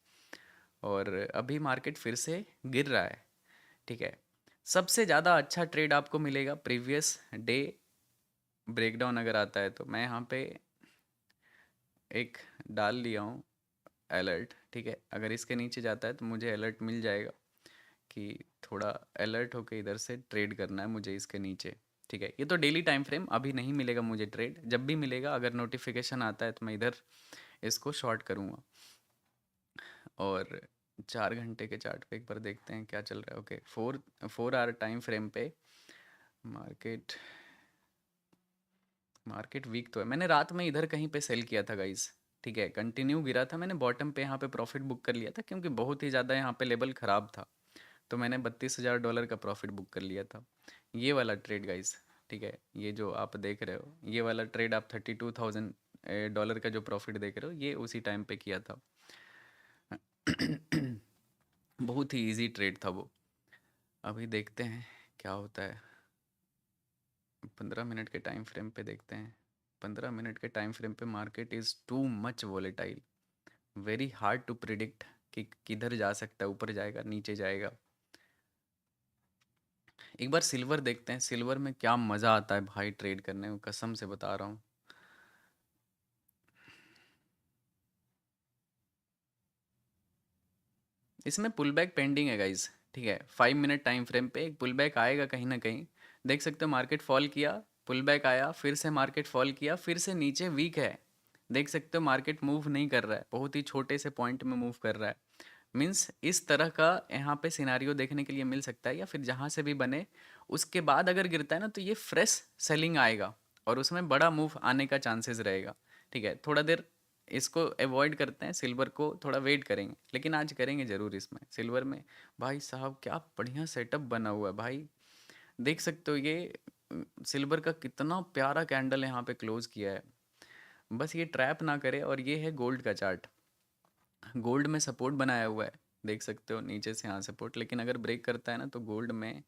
और अभी मार्केट फिर से गिर रहा है, ठीक है। सबसे ज़्यादा अच्छा ट्रेड आपको मिलेगा प्रीवियस डे ब्रेकडाउन अगर आता है तो। मैं यहाँ पे एक डाल लिया हूँ अलर्ट, ठीक है। अगर इसके नीचे जाता है तो मुझे अलर्ट मिल जाएगा कि थोड़ा अलर्ट होके इधर से ट्रेड करना है मुझे इसके नीचे, ठीक है। ये तो डेली टाइम फ्रेम, अभी नहीं मिलेगा मुझे ट्रेड, जब भी मिलेगा अगर नोटिफिकेशन आता है तो मैं इधर इसको शॉर्ट करूँगा। और 4 घंटे के चार्ट पे एक बार देखते हैं क्या चल रहा है। ओके, 4 आवर टाइम फ्रेम पे मार्केट मार्केट वीक तो है। मैंने रात में इधर कहीं पे सेल किया था गाइस, ठीक है। कंटिन्यू गिरा था, मैंने बॉटम पे यहाँ पे प्रॉफिट बुक कर लिया था, क्योंकि बहुत ही ज़्यादा यहाँ पे लेवल ख़राब था। तो मैंने $32,000 का प्रॉफिट बुक कर लिया था। ये वाला ट्रेड गाइस, ठीक है, ये जो आप देख रहे हो, ये वाला ट्रेड आप $32,000 का जो प्रॉफिट देख रहे हो, ये उसी टाइम पे किया था। बहुत ही इजी ट्रेड था वो। अभी देखते हैं क्या होता है। 15 मिनट के टाइम फ्रेम पे देखते हैं। 15 मिनट के टाइम फ्रेम पे market is too much volatile, very hard to predict कि किधर जा सकता है, ऊपर जाएगा नीचे जाएगा। एक बार सिल्वर देखते हैं, सिल्वर में क्या मज़ा आता है भाई ट्रेड करने में, कसम से बता रहा हूँ। इसमें पुल बैक पेंडिंग है गाइज, ठीक है। 5 मिनट टाइम फ्रेम पे एक पुल बैक आएगा कहीं ना कहीं। देख सकते हो मार्केट फॉल किया, पुल बैक आया, फिर से मार्केट फॉल किया, फिर से नीचे वीक है। देख सकते हो मार्केट मूव नहीं कर रहा है, बहुत ही छोटे से पॉइंट में मूव कर रहा है। मीन्स इस तरह का यहाँ पे सिनारियो देखने के लिए मिल सकता है, या फिर जहाँ से भी बने उसके बाद अगर गिरता है ना तो ये फ्रेश सेलिंग आएगा, और उसमें बड़ा मूव आने का चांसेस रहेगा, ठीक है। थोड़ा देर इसको अवॉइड करते हैं, सिल्वर को थोड़ा वेट करेंगे, लेकिन आज करेंगे ज़रूर इसमें सिल्वर में। भाई साहब क्या बढ़िया सेटअप बना हुआ है भाई, देख सकते हो ये सिल्वर का कितना प्यारा कैंडल यहाँ पे क्लोज किया है। बस ये ट्रैप ना करे। और ये है गोल्ड का चार्ट, गोल्ड में सपोर्ट बनाया हुआ है, देख सकते हो नीचे से यहाँ सपोर्ट, लेकिन अगर ब्रेक करता है ना तो गोल्ड में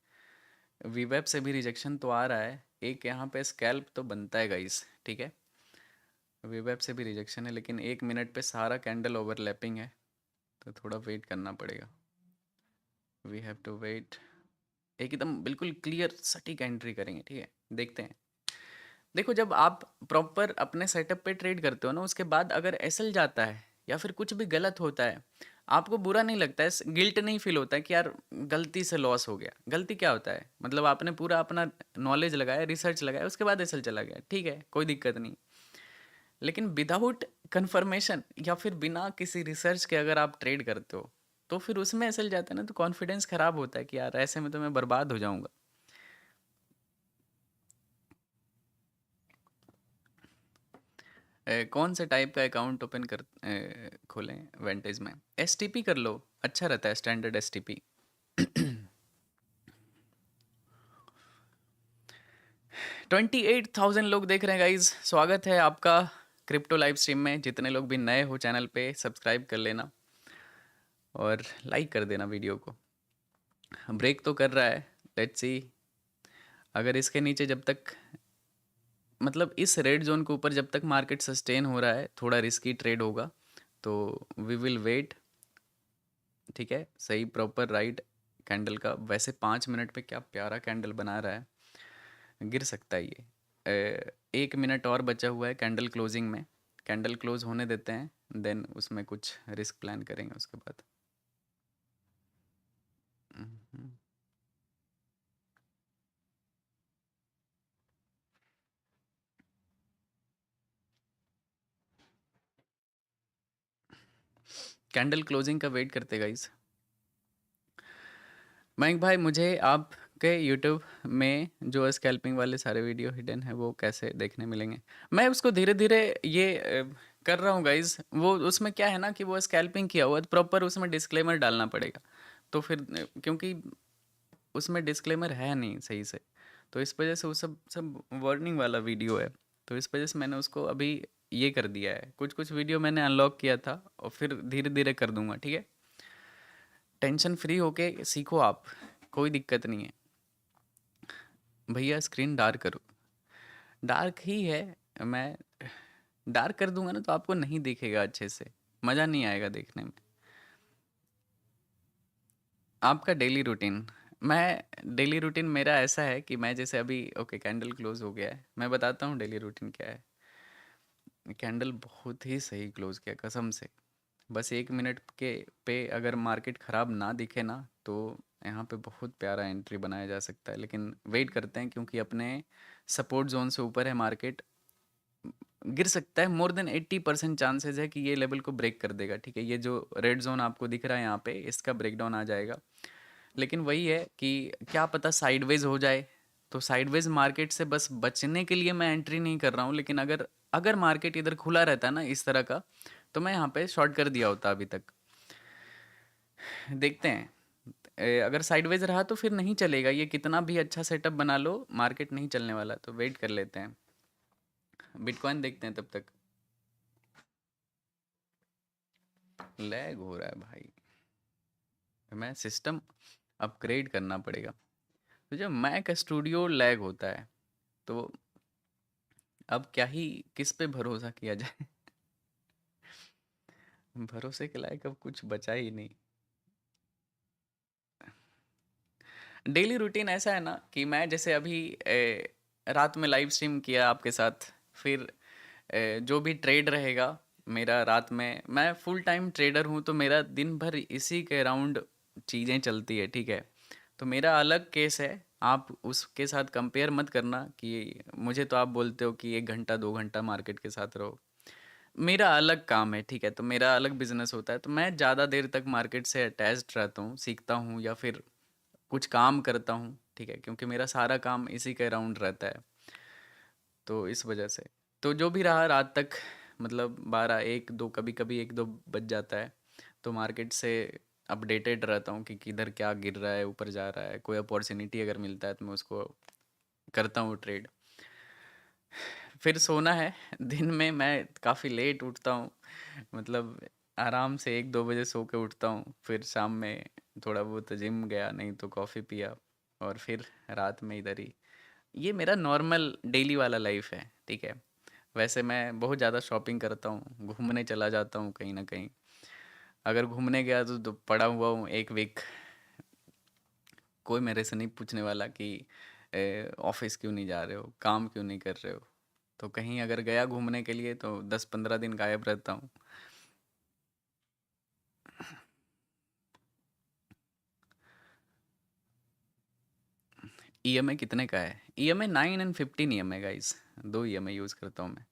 वीवेब से भी रिजेक्शन तो आ रहा है, एक यहाँ पे स्कैल्प तो बनता है गाइस, ठीक है। वीवेब से भी रिजेक्शन है, लेकिन 1 मिनट पे सारा कैंडल ओवरलैपिंग है, तो थोड़ा वेट करना पड़ेगा। We have to wait. एकदम बिल्कुल क्लियर सटीक एंट्री करेंगे, ठीक है। देखते हैं। देखो जब आप प्रॉपर अपने सेटअप पे ट्रेड करते हो ना, उसके बाद अगर एसएल जाता है या फिर कुछ भी गलत होता है, आपको बुरा नहीं लगता है, गिल्ट नहीं फील होता है कि यार गलती से लॉस हो गया। गलती क्या होता है, मतलब आपने पूरा अपना नॉलेज लगाया, रिसर्च लगाया, उसके बाद एसएल चला गया, ठीक है, कोई दिक्कत नहीं। लेकिन विदाउट कंफर्मेशन या फिर बिना किसी रिसर्च के अगर आप ट्रेड करते हो, तो फिर उसमें एसएल जाता है ना तो कॉन्फिडेंस खराब होता है कि यार ऐसे में तो मैं बर्बाद हो जाऊंगा। कौन से टाइप का अकाउंट ओपन खोलें वेंटेज में? एसटीपी कर लो, अच्छा रहता है स्टैंडर्ड एसटीपी। 28,000 लोग देख रहे हैं गाइज, स्वागत है आपका क्रिप्टो लाइव स्ट्रीम में। जितने लोग भी नए हो चैनल पे सब्सक्राइब कर लेना और लाइक कर देना वीडियो को। ब्रेक तो कर रहा है, लेट्स सी। अगर इसके नीचे जब तक, मतलब इस रेड जोन के ऊपर जब तक मार्केट सस्टेन हो रहा है, थोड़ा रिस्की ट्रेड होगा, तो वी विल वेट। ठीक है, सही प्रॉपर राइट कैंडल का। वैसे 5 मिनट पे क्या प्यारा कैंडल बना रहा है, गिर सकता है ये। 1 मिनट और बचा हुआ है कैंडल क्लोजिंग में। कैंडल क्लोज होने देते हैं, देन उसमें कुछ रिस्क प्लान करेंगे उसके बाद। हम्म। कैंडल क्लोजिंग का वेट करते गाइस। मयंक भाई, मुझे आपके यूट्यूब में जो स्कैल्पिंग वाले सारे वीडियो हिडन है वो कैसे देखने मिलेंगे? मैं उसको धीरे धीरे ये कर रहा हूँ गाइज। वो उसमें क्या है ना कि वो स्कैल्पिंग किया हुआ है, प्रॉपर उसमें डिस्क्लेमर डालना पड़ेगा। तो फिर क्योंकि उसमें डिस्क्लेमर है नहीं सही से, तो इस वजह से वो सब सब वार्निंग वाला वीडियो है। तो इस वजह से मैंने उसको अभी ये कर दिया है। कुछ कुछ वीडियो मैंने अनलॉक किया था और फिर धीरे धीरे कर दूंगा, ठीक है। टेंशन फ्री होके सीखो आप, कोई दिक्कत नहीं है। भैया स्क्रीन डार्क करो, डार्क ही है। मैं डार्क कर दूंगा ना तो आपको नहीं दिखेगा अच्छे से, मज़ा नहीं आएगा देखने में। आपका डेली रूटीन, मैं डेली रूटीन मेरा ऐसा है कि मैं जैसे अभी ओके कैंडल क्लोज हो गया है, मैं बताता हूँ डेली रूटीन क्या है। कैंडल बहुत ही सही क्लोज किया कसम से। बस 1 मिनट के पे अगर मार्केट ख़राब ना दिखे ना, तो यहाँ पे बहुत प्यारा एंट्री बनाया जा सकता है। लेकिन वेट करते हैं क्योंकि अपने सपोर्ट जोन से ऊपर है मार्केट। गिर सकता है, मोर देन 80% चांसेस है कि ये लेवल को ब्रेक कर देगा। ठीक है, ये जो रेड जोन आपको दिख रहा है यहाँ पे, इसका ब्रेकडाउन आ जाएगा। लेकिन वही है कि क्या पता साइडवेज हो जाए। तो साइडवेज मार्केट से बस बचने के लिए मैं एंट्री नहीं कर रहा हूँ। लेकिन अगर अगर मार्केट इधर खुला रहता ना इस तरह का, तो मैं यहाँ पे शॉर्ट कर दिया होता अभी तक। देखते हैं। अगर साइडवेज रहा तो फिर नहीं चलेगा, ये कितना भी अच्छा सेटअप बना लो मार्केट नहीं चलने वाला। तो वेट कर लेते हैं, बिटकॉइन देखते हैं तब तक। लैग हो रहा है भाई, मैं सिस्टम अपग्रेड करना पड़ेगा। तो जब मैक स्टूडियो लैग होता है, तो अब क्या ही किस पे भरोसा किया जाए। भरोसे के लायक अब कुछ बचा ही नहीं। डेली रूटीन ऐसा है ना कि मैं जैसे अभी रात में लाइव स्ट्रीम किया आपके साथ, फिर जो भी ट्रेड रहेगा मेरा रात में, मैं फुल टाइम ट्रेडर हूँ तो मेरा दिन भर इसी के अराउंड चीज़ें चलती है। ठीक है, तो मेरा अलग केस है, आप उसके साथ कंपेयर मत करना कि मुझे तो आप बोलते हो कि 1 घंटा 2 घंटा मार्केट के साथ रहो। मेरा अलग काम है, ठीक है, तो मेरा अलग बिजनेस होता है। तो मैं ज़्यादा देर तक मार्केट से अटैच्ड रहता हूँ, सीखता हूँ या फिर कुछ काम करता हूँ। ठीक है, क्योंकि मेरा सारा काम इसी के अराउंड रहता है। तो इस वजह से तो जो भी रहा रात तक, मतलब 12 1 2, कभी कभी 1 2 बज जाता है। तो मार्केट से अपडेटेड रहता हूँ कि किधर क्या गिर रहा है, ऊपर जा रहा है। कोई अपॉर्चुनिटी अगर मिलता है तो मैं उसको करता हूँ ट्रेड। फिर सोना है। दिन में मैं काफ़ी लेट उठता हूँ, मतलब आराम से 1 2 बजे सो के उठता हूँ। फिर शाम में थोड़ा बहुत जिम गया, नहीं तो कॉफ़ी पिया, और फिर रात में इधर ही। ये मेरा नॉर्मल डेली वाला लाइफ है, ठीक है। वैसे मैं बहुत ज़्यादा शॉपिंग करता हूँ, घूमने चला जाता हूँ कहीं ना कहीं। अगर घूमने गया तो पड़ा हुआ हूँ 1 वीक। कोई मेरे से नहीं पूछने वाला कि ऑफिस क्यों नहीं जा रहे हो, काम क्यों नहीं कर रहे हो। तो कहीं अगर गया घूमने के लिए तो 10 15 दिन गायब रहता हूँ। ईएमआई कितने का है? ईएमआई 9 और 15 ईएमआई गाइस, 2 ईएमआई यूज़ करता हूँ मैं।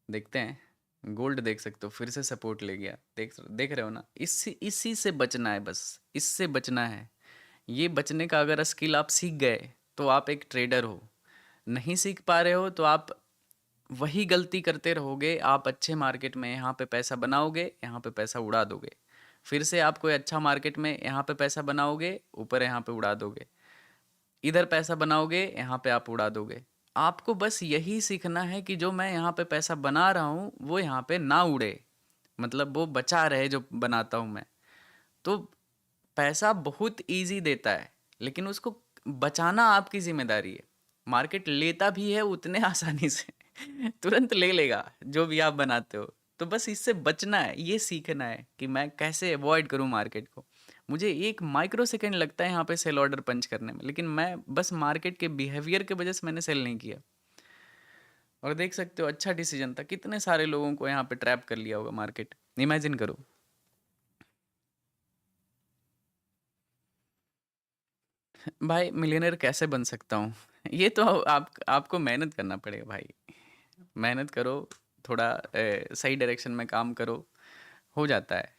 देखते हैं, गोल्ड देख सकते हो फिर से सपोर्ट ले गया। देख देख रहे हो ना, इसी इसी से बचना है, बस इससे बचना है। ये बचने का अगर स्किल आप सीख गए तो आप एक ट्रेडर हो। नहीं सीख पा रहे हो तो आप वही गलती करते रहोगे, आप अच्छे मार्केट में यहाँ पे पैसा बनाओगे, यहाँ पे पैसा उड़ा दोगे। फिर से आप कोई अच्छा मार्केट में यहाँ पे पैसा बनाओगे, ऊपर यहाँ पे उड़ा दोगे। इधर पैसा बनाओगे, यहाँ पे आप उड़ा दोगे। आपको बस यही सीखना है कि जो मैं यहाँ पे पैसा बना रहा हूँ वो यहाँ पे ना उड़े, मतलब वो बचा रहे जो बनाता हूँ मैं। तो पैसा बहुत इजी देता है, लेकिन उसको बचाना आपकी जिम्मेदारी है। मार्केट लेता भी है उतने आसानी से तुरंत ले लेगा जो भी आप बनाते हो। तो बस इससे बचना है, ये सीखना है कि मैं कैसे अवॉइड करूं मार्केट को। मुझे एक माइक्रो सेकेंड लगता है यहाँ पे सेल ऑर्डर पंच करने में, लेकिन मैं बस मार्केट के बिहेवियर के वजह से मैंने सेल नहीं किया। और देख सकते हो अच्छा डिसीजन था, कितने सारे लोगों को यहाँ पे ट्रैप कर लिया होगा मार्केट, इमेजिन करो। भाई मिलियनर कैसे बन सकता हूँ? ये तो आपको मेहनत करना पड़ेगा भाई। मेहनत करो, थोड़ा सही डायरेक्शन में काम करो, हो जाता है।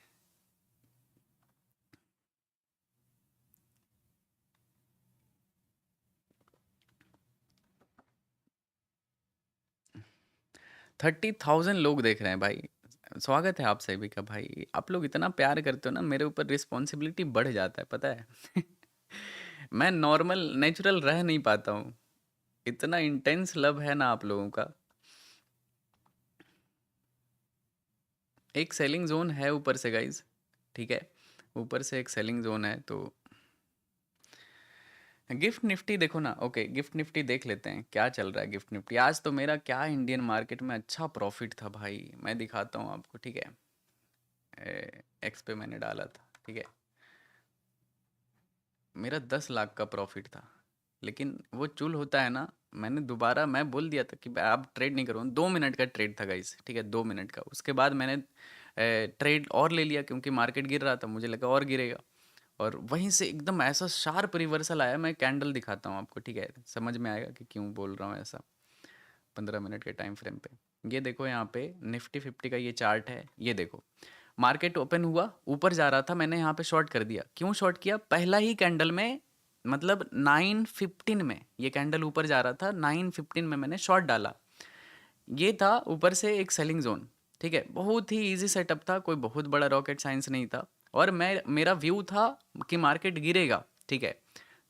30,000 लोग देख रहे हैं भाई। स्वागत है आप सभी का भाई। आप लोग इतना प्यार करते हो ना, मेरे ऊपर रिस्पॉन्सिबिलिटी बढ़ जाता है, पता है। मैं नॉर्मल नेचुरल रह नहीं पाता हूँ, इतना इंटेंस लव है ना आप लोगों का। एक सेलिंग जोन है ऊपर से गाइज, ठीक है, ऊपर से एक सेलिंग जोन है। तो गिफ्ट निफ्टी देखो ना, ओके गिफ्ट निफ्टी देख लेते हैं क्या चल रहा है। गिफ्ट निफ्टी आज तो मेरा क्या इंडियन मार्केट में अच्छा प्रॉफिट था भाई, मैं दिखाता हूँ आपको, ठीक है। एक्स पे मैंने डाला था, ठीक है, मेरा 10 लाख का प्रॉफिट था। लेकिन वो चूल होता है ना, मैंने दोबारा मैं बोल दिया था कि आप ट्रेड नहीं करो, 2 मिनट का ट्रेड था गाइस, ठीक है, 2 मिनट का। उसके बाद मैंने ट्रेड और ले लिया क्योंकि मार्केट गिर रहा था, मुझे लगा और गिरेगा। और वहीं से एकदम ऐसा शार्प रिवर्सल आया, मैं कैंडल दिखाता हूँ आपको, ठीक है, समझ में आएगा कि क्यों बोल रहा हूँ ऐसा। 15 मिनट के टाइम फ्रेम पे ये देखो, यहाँ पे निफ्टी 50 का ये चार्ट है, ये देखो। मार्केट ओपन हुआ, ऊपर जा रहा था, मैंने यहाँ पे शॉर्ट कर दिया। क्यों शॉर्ट किया? पहला ही कैंडल में, मतलब 9:15 में ये कैंडल ऊपर जा रहा था, 9:15 में मैंने शॉर्ट डाला। ये था ऊपर से एक सेलिंग जोन, ठीक है, बहुत ही इजी सेटअप था, कोई बहुत बड़ा रॉकेट साइंस नहीं था। और मेरा व्यू था कि मार्केट गिरेगा, ठीक है।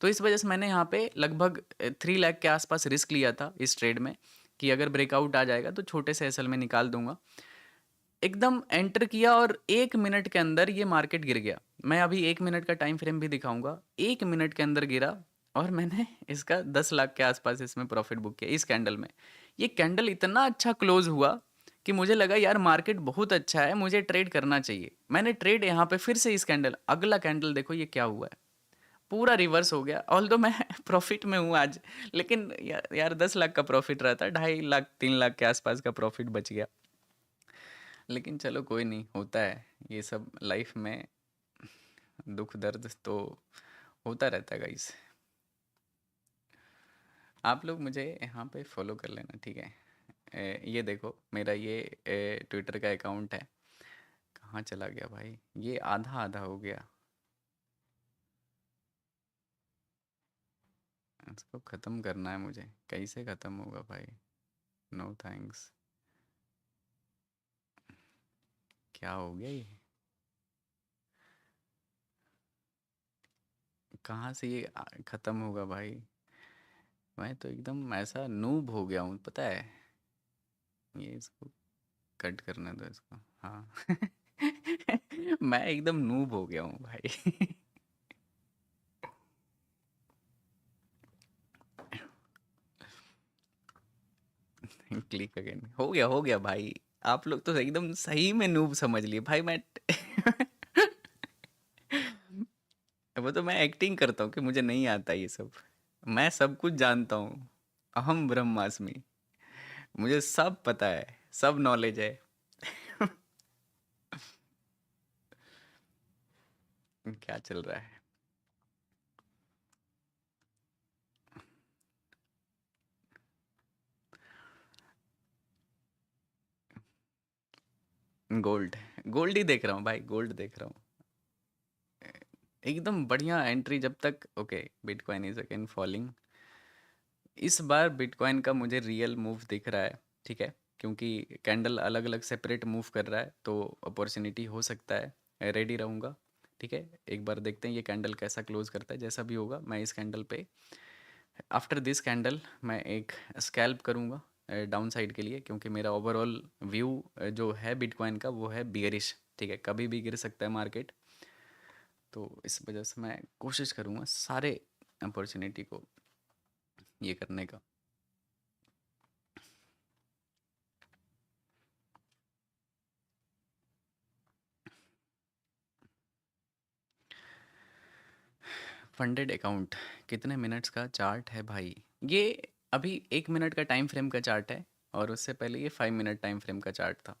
तो इस वजह से मैंने यहाँ पे लगभग 3 लाख के आसपास रिस्क लिया था इस ट्रेड में, कि अगर ब्रेकआउट आ जाएगा तो छोटे से एसएल में निकाल दूंगा। एकदम एंटर किया और 1 मिनट के अंदर ये मार्केट गिर गया। मैं अभी 1 मिनट का टाइम फ्रेम भी दिखाऊंगा, 1 मिनट के अंदर गिरा। और मैंने इसका 10 लाख के आसपास इसमें प्रॉफिट बुक किया इस कैंडल में। ये कैंडल इतना अच्छा क्लोज हुआ कि मुझे लगा यार मार्केट बहुत अच्छा है, मुझे ट्रेड करना चाहिए। मैंने ट्रेड यहाँ पे फिर से इस कैंडल, अगला कैंडल देखो ये क्या हुआ है, पूरा रिवर्स हो गया। ऑल्दो मैं प्रॉफिट में हूँ आज, लेकिन यार 10 लाख का प्रॉफिट रहता, 2.5 लाख 3 लाख के आसपास का प्रॉफिट बच गया। लेकिन चलो कोई नहीं, होता है ये सब लाइफ में, दुख दर्द तो होता रहता है गाइस। आप लोग मुझे यहाँ पे फॉलो कर लेना, ठीक है। ये देखो मेरा ये ट्विटर का अकाउंट है, कहाँ चला गया भाई, ये आधा आधा हो गया, इसको ख़त्म करना है मुझे। कैसे ख़त्म होगा भाई? No thanks. क्या हो गया ये? कहाँ से ये ख़त्म होगा भाई? मैं तो एकदम ऐसा नूब हो गया हूँ, पता है। ये इसको कट करने दो इसको, हाँ। मैं एकदम नूब हो गया हूँ भाई। क्लिक अगेन, हो गया भाई। आप लोग तो एकदम सही में नूब समझ लिए भाई। मैं वो तो मैं एक्टिंग करता हूँ कि मुझे नहीं आता ये सब, मैं सब कुछ जानता हूँ। अहम ब्रह्मास्मि, मुझे सब पता है, सब नॉलेज है। क्या चल रहा है? गोल्ड, गोल्ड ही देख रहा हूँ भाई, गोल्ड देख रहा हूँ। एकदम बढ़िया एंट्री जब तक, okay. Bitcoin is again falling. इस बार बिटकॉइन का मुझे रियल मूव दिख रहा है। ठीक है? क्योंकि कैंडल अलग-अलग सेपरेट मूव कर रहा है, तो अपॉर्च्युनिटी हो सकता है, रेडी रहूँगा, ठीक है? एक बार देखते हैं ये कैंडल कैसा क्लोज़ करता है, जैसा भी होगा मैं इस कैंडल पे आफ्टर दिस कैंडल मैं एक स्कैल्प करूँगा डाउन साइड के लिए, क्योंकि मेरा ओवरऑल व्यू जो है बिटकॉइन का वो है बियरिश, ठीक है? कभी भी गिर सकता है मार्केट, तो इस वजह से मैं कोशिश करूँगा सारे अपॉर्चुनिटी को ये करने का। फंडेड अकाउंट कितने मिनट्स का चार्ट है भाई? ये अभी 1 मिनट का टाइम फ्रेम का चार्ट है, और उससे पहले ये 5 मिनट टाइम फ्रेम का चार्ट था।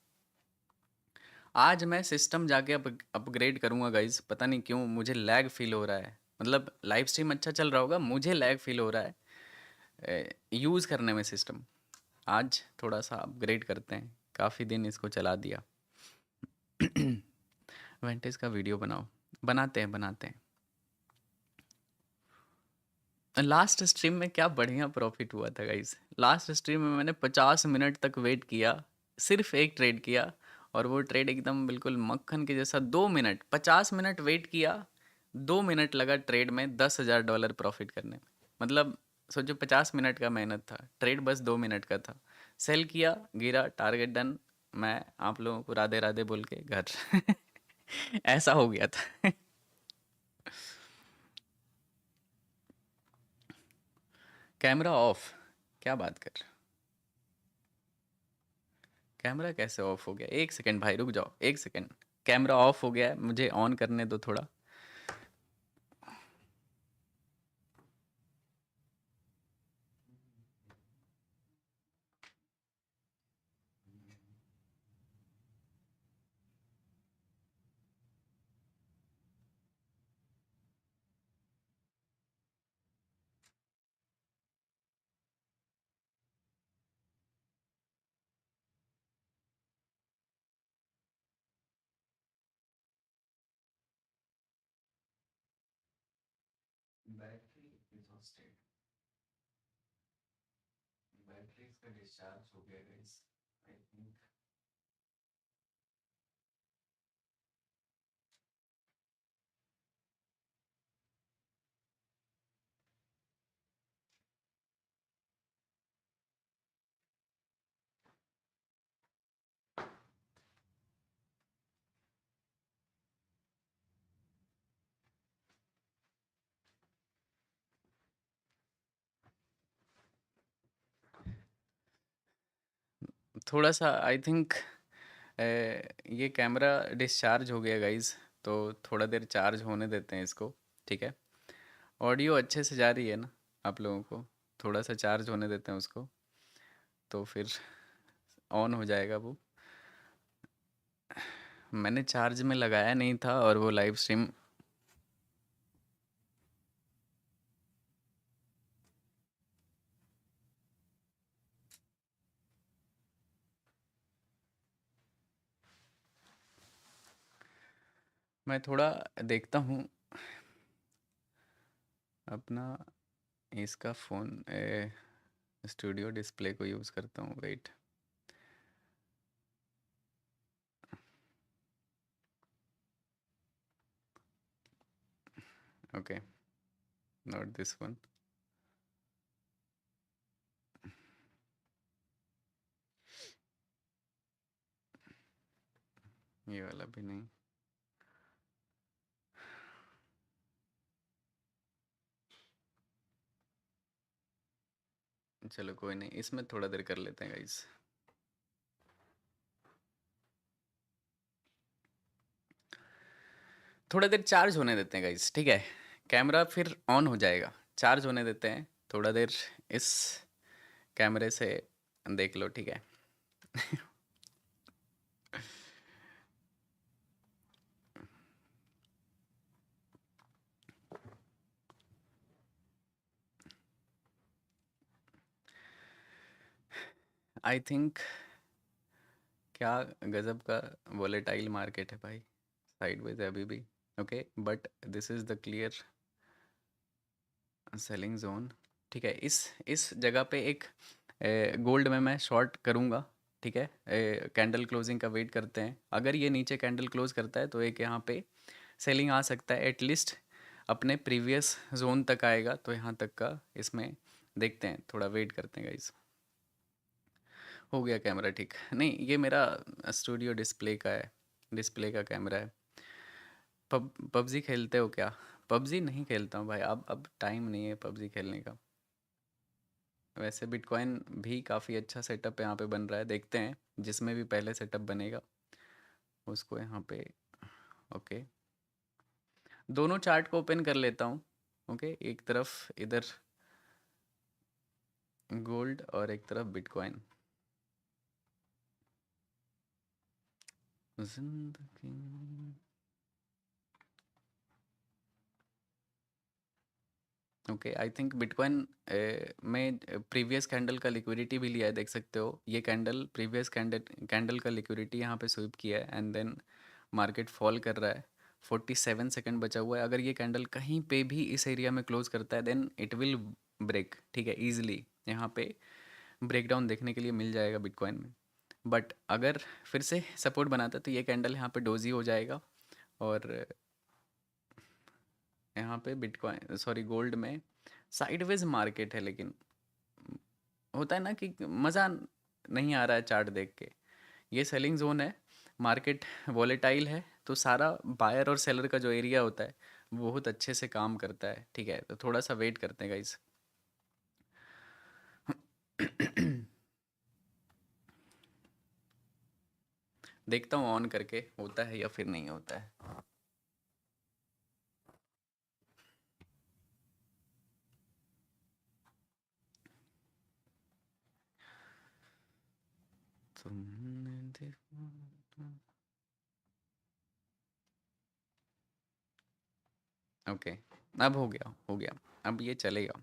आज मैं सिस्टम जाके अपग्रेड करूँगा गाइज, पता नहीं क्यों मुझे लैग फील हो रहा है। मतलब लाइव स्ट्रीम अच्छा चल रहा होगा, मुझे लैग फील हो रहा है यूज़ करने में सिस्टम। आज थोड़ा सा अपग्रेड करते हैं, काफ़ी दिन इसको चला दिया। वेंटेज का वीडियो बनाओ, बनाते हैं। लास्ट स्ट्रीम में क्या बढ़िया प्रॉफिट हुआ था गाइस। लास्ट स्ट्रीम में मैंने 50 मिनट तक वेट किया, सिर्फ एक ट्रेड किया, और वो ट्रेड एकदम बिल्कुल मक्खन के जैसा। 2 मिनट, 50 मिनट वेट किया, 2 मिनट लगा ट्रेड में $10,000 प्रॉफिट करने में। मतलब सोचो 50 मिनट का मेहनत था, ट्रेड बस 2 मिनट का था। सेल किया, गिरा, टारगेट डन, मैं आप लोगों को राधे राधे बोल के घर। ऐसा हो गया था। Camera off? क्या बात कर, कैमरा कैसे ऑफ हो गया? एक सेकंड भाई, रुक जाओ, एक सेकंड। कैमरा ऑफ हो गया है, मुझे ऑन करने दो थोड़ा। बैटरी एग्जॉस्टेड, बैटरी इसका डिस्चार्ज हो गया गाइस, आई थिंक। थोड़ा सा आई थिंक ये कैमरा डिस्चार्ज हो गया गाइस, तो थोड़ा देर चार्ज होने देते हैं इसको, ठीक है? ऑडियो अच्छे से जा रही है ना आप लोगों को? थोड़ा सा चार्ज होने देते हैं उसको, तो फिर ऑन हो जाएगा वो। मैंने चार्ज में लगाया नहीं था, और वो लाइव स्ट्रीम मैं थोड़ा देखता हूँ अपना, इसका फ़ोन स्टूडियो डिस्प्ले को यूज़ करता हूँ, wait. Okay, not this one, ये वाला भी नहीं। चलो कोई नहीं, इसमें थोड़ा देर कर लेते हैं गाइस। थोड़ा देर चार्ज होने देते हैं गाइस, ठीक है? कैमरा फिर ऑन हो जाएगा, चार्ज होने देते हैं थोड़ा देर। इस कैमरे से देख लो, ठीक है? आई थिंक क्या गजब का वोलेटाइल मार्केट है भाई, साइडवेज है अभी भी। Okay, but this is the clear selling zone, ठीक है? इस जगह पे एक गोल्ड में मैं शॉर्ट करूँगा, ठीक है। कैंडल क्लोजिंग का वेट करते हैं, अगर ये नीचे कैंडल क्लोज करता है तो एक यहाँ पे सेलिंग आ सकता है, एटलीस्ट अपने प्रीवियस जोन तक आएगा, तो यहाँ तक का इसमें देखते हैं, थोड़ा वेट करते हैं गाइस। हो गया कैमरा ठीक? नहीं, ये मेरा स्टूडियो डिस्प्ले का है, डिस्प्ले का कैमरा है। पबजी खेलते हो क्या? पबजी नहीं खेलता हूँ भाई, अब टाइम नहीं है पबजी खेलने का। वैसे बिटकॉइन भी काफ़ी अच्छा सेटअप यहाँ पे बन रहा है, देखते हैं जिसमें भी पहले सेटअप बनेगा उसको यहाँ पे। ओके, दोनों चार्ट को ओपन कर लेता हूँ। ओके, एक तरफ इधर गोल्ड और एक तरफ बिटकॉइन। जिंदगी ओके, आई थिंक बिटकॉइन में प्रीवियस कैंडल का लिक्विडिटी भी लिया है, देख सकते हो ये कैंडल प्रीवियस कैंडल कैंडल का लिक्विडिटी यहाँ पे स्वीप किया है, एंड देन मार्केट फॉल कर रहा है। 47 सेकंड बचा हुआ है, अगर ये कैंडल कहीं पे भी इस एरिया में क्लोज करता है देन इट विल ब्रेक, ठीक है, ईजिली यहाँ पे ब्रेकडाउन देखने के लिए मिल जाएगा बिटकॉइन में। बट अगर फिर से सपोर्ट बनाता है तो ये कैंडल यहाँ पे डोजी हो जाएगा, और यहाँ पे बिटकॉइन सॉरी गोल्ड में साइडवेज मार्केट है, लेकिन होता है ना कि मज़ा नहीं आ रहा है चार्ट देख के। ये सेलिंग जोन है, मार्केट वॉलेटाइल है, तो सारा बायर और सेलर का जो एरिया होता है वो बहुत अच्छे से काम करता है, ठीक है। तो थोड़ा सा वेट करते हैं गाइस। देखता हूँ ऑन करके होता है या फिर नहीं होता है। तुमने देखा। ओके, अब हो गया हो गया, अब ये चलेगा।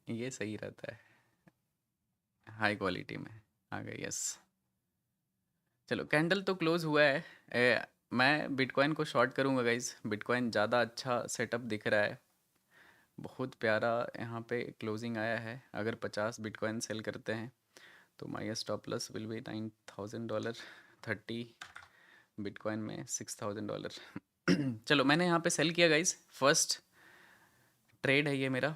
ये सही रहता है, हाई क्वालिटी में आ गया, यस। चलो कैंडल तो क्लोज हुआ है। मैं बिटकॉइन को शॉर्ट करूंगा गाइज, बिटकॉइन ज़्यादा अच्छा सेटअप दिख रहा है, बहुत प्यारा यहाँ पे क्लोजिंग आया है। अगर 50 बिटकॉइन सेल करते हैं तो माई stop loss will be $9,000, 30 bitcoin में $6,000। चलो मैंने यहाँ पे सेल किया गाइज, फर्स्ट ट्रेड है ये मेरा,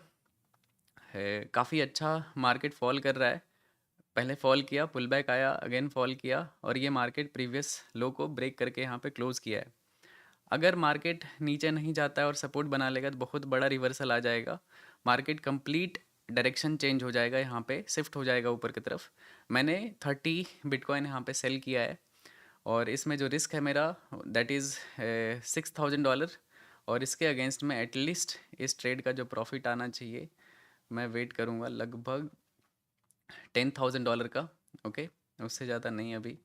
है काफ़ी अच्छा। मार्केट फॉल कर रहा है, पहले फॉल किया, पुल बैक आया, अगेन फॉल किया, और ये मार्केट प्रीवियस लो को ब्रेक करके यहाँ पे क्लोज किया है। अगर मार्केट नीचे नहीं जाता है और सपोर्ट बना लेगा तो बहुत बड़ा रिवर्सल आ जाएगा, मार्केट कंप्लीट डायरेक्शन चेंज हो जाएगा, यहाँ पे शिफ्ट हो जाएगा ऊपर की तरफ। मैंने 30 बिटकॉइन यहाँ पे सेल किया है, और इसमें जो रिस्क है मेरा दैट इज़ $6,000, और इसके अगेंस्ट में एटलीस्ट इस ट्रेड का जो प्रॉफिट आना चाहिए मैं वेट करूँगा लगभग $10,000 का। ओके, उससे ज़्यादा नहीं अभी,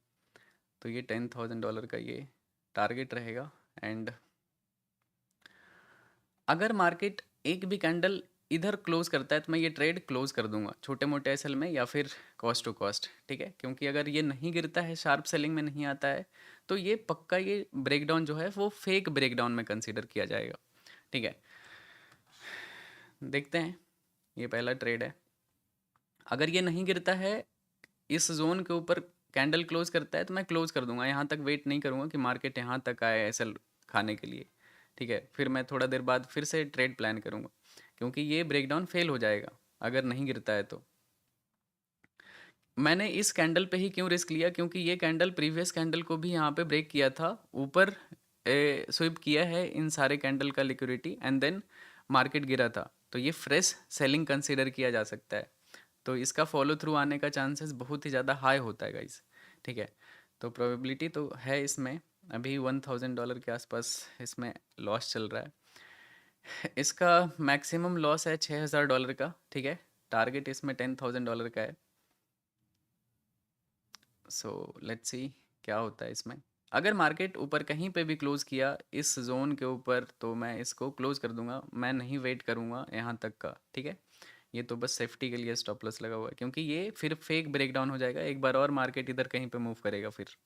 तो ये $10,000 का ये टारगेट रहेगा। एंड अगर मार्केट एक भी कैंडल इधर क्लोज करता है तो मैं ये ट्रेड क्लोज कर दूंगा, छोटे मोटे एसएल में या फिर कॉस्ट टू कॉस्ट, ठीक है। क्योंकि अगर ये नहीं गिरता है, शार्प सेलिंग में नहीं आता है, तो ये पक्का ये ब्रेकडाउन जो है वो फेक ब्रेकडाउन में कंसीडर किया जाएगा, ठीक है। देखते हैं, ये पहला ट्रेड है। अगर ये नहीं गिरता है, इस जोन के ऊपर कैंडल क्लोज करता है तो मैं क्लोज कर दूंगा, यहाँ तक वेट नहीं करूँगा कि मार्केट यहाँ तक आए एसएल खाने के लिए, ठीक है। फिर मैं थोड़ा देर बाद फिर से ट्रेड प्लान करूँगा, क्योंकि ये ब्रेकडाउन फेल हो जाएगा अगर नहीं गिरता है तो। मैंने इस कैंडल पे ही क्यों रिस्क लिया, क्योंकि ये कैंडल प्रीवियस कैंडल को भी यहाँ पे ब्रेक किया था, ऊपर स्विप किया है इन सारे कैंडल का लिक्विडिटी, एंड देन मार्केट गिरा था, तो ये फ्रेश सेलिंग कंसीडर किया जा सकता है। तो इसका फॉलो थ्रू आने का चांसेस बहुत ही ज़्यादा हाई होता है गाइस, ठीक है। तो प्रोबेबिलिटी तो है इसमें, अभी $1,000 के आसपास इसमें लॉस चल रहा है। इसका मैक्सिमम लॉस है $6,000 का, ठीक है। टारगेट इसमें $10,000 का है। सो लेट्स सी क्या होता है इसमें। अगर मार्केट ऊपर कहीं पे भी क्लोज किया इस जोन के ऊपर तो मैं इसको क्लोज कर दूंगा, मैं नहीं वेट करूंगा यहाँ तक का, ठीक है। ये तो बस सेफ्टी के लिए स्टॉप लॉस लगा हुआ है, क्योंकि ये फिर फेक ब्रेकडाउन हो जाएगा एक बार और मार्केट इधर कहीं पे मूव करेगा फिर।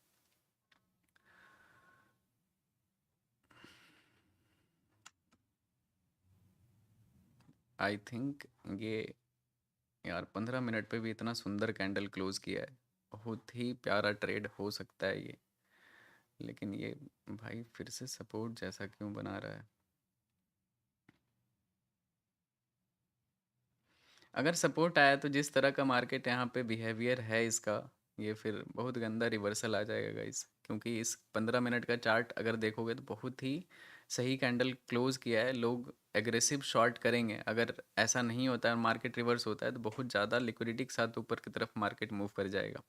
आई थिंक ये यार 15 मिनट पे भी इतना सुंदर कैंडल क्लोज किया है, बहुत ही प्यारा ट्रेड हो सकता है ये। लेकिन ये भाई फिर से सपोर्ट जैसा क्यों बना रहा है? अगर सपोर्ट आया तो जिस तरह का मार्केट यहाँ पे बिहेवियर है इसका, ये फिर बहुत गंदा रिवर्सल आ जाएगा गाइस, क्योंकि इस 15 मिनट का चार्ट अगर देखोगे तो बहुत ही सही कैंडल क्लोज किया है। लोग एग्रेसिव शॉर्ट करेंगे, अगर ऐसा नहीं होता है मार्केट रिवर्स होता है तो बहुत ज़्यादा लिक्विडिटी के साथ ऊपर की तरफ मार्केट मूव कर जाएगा।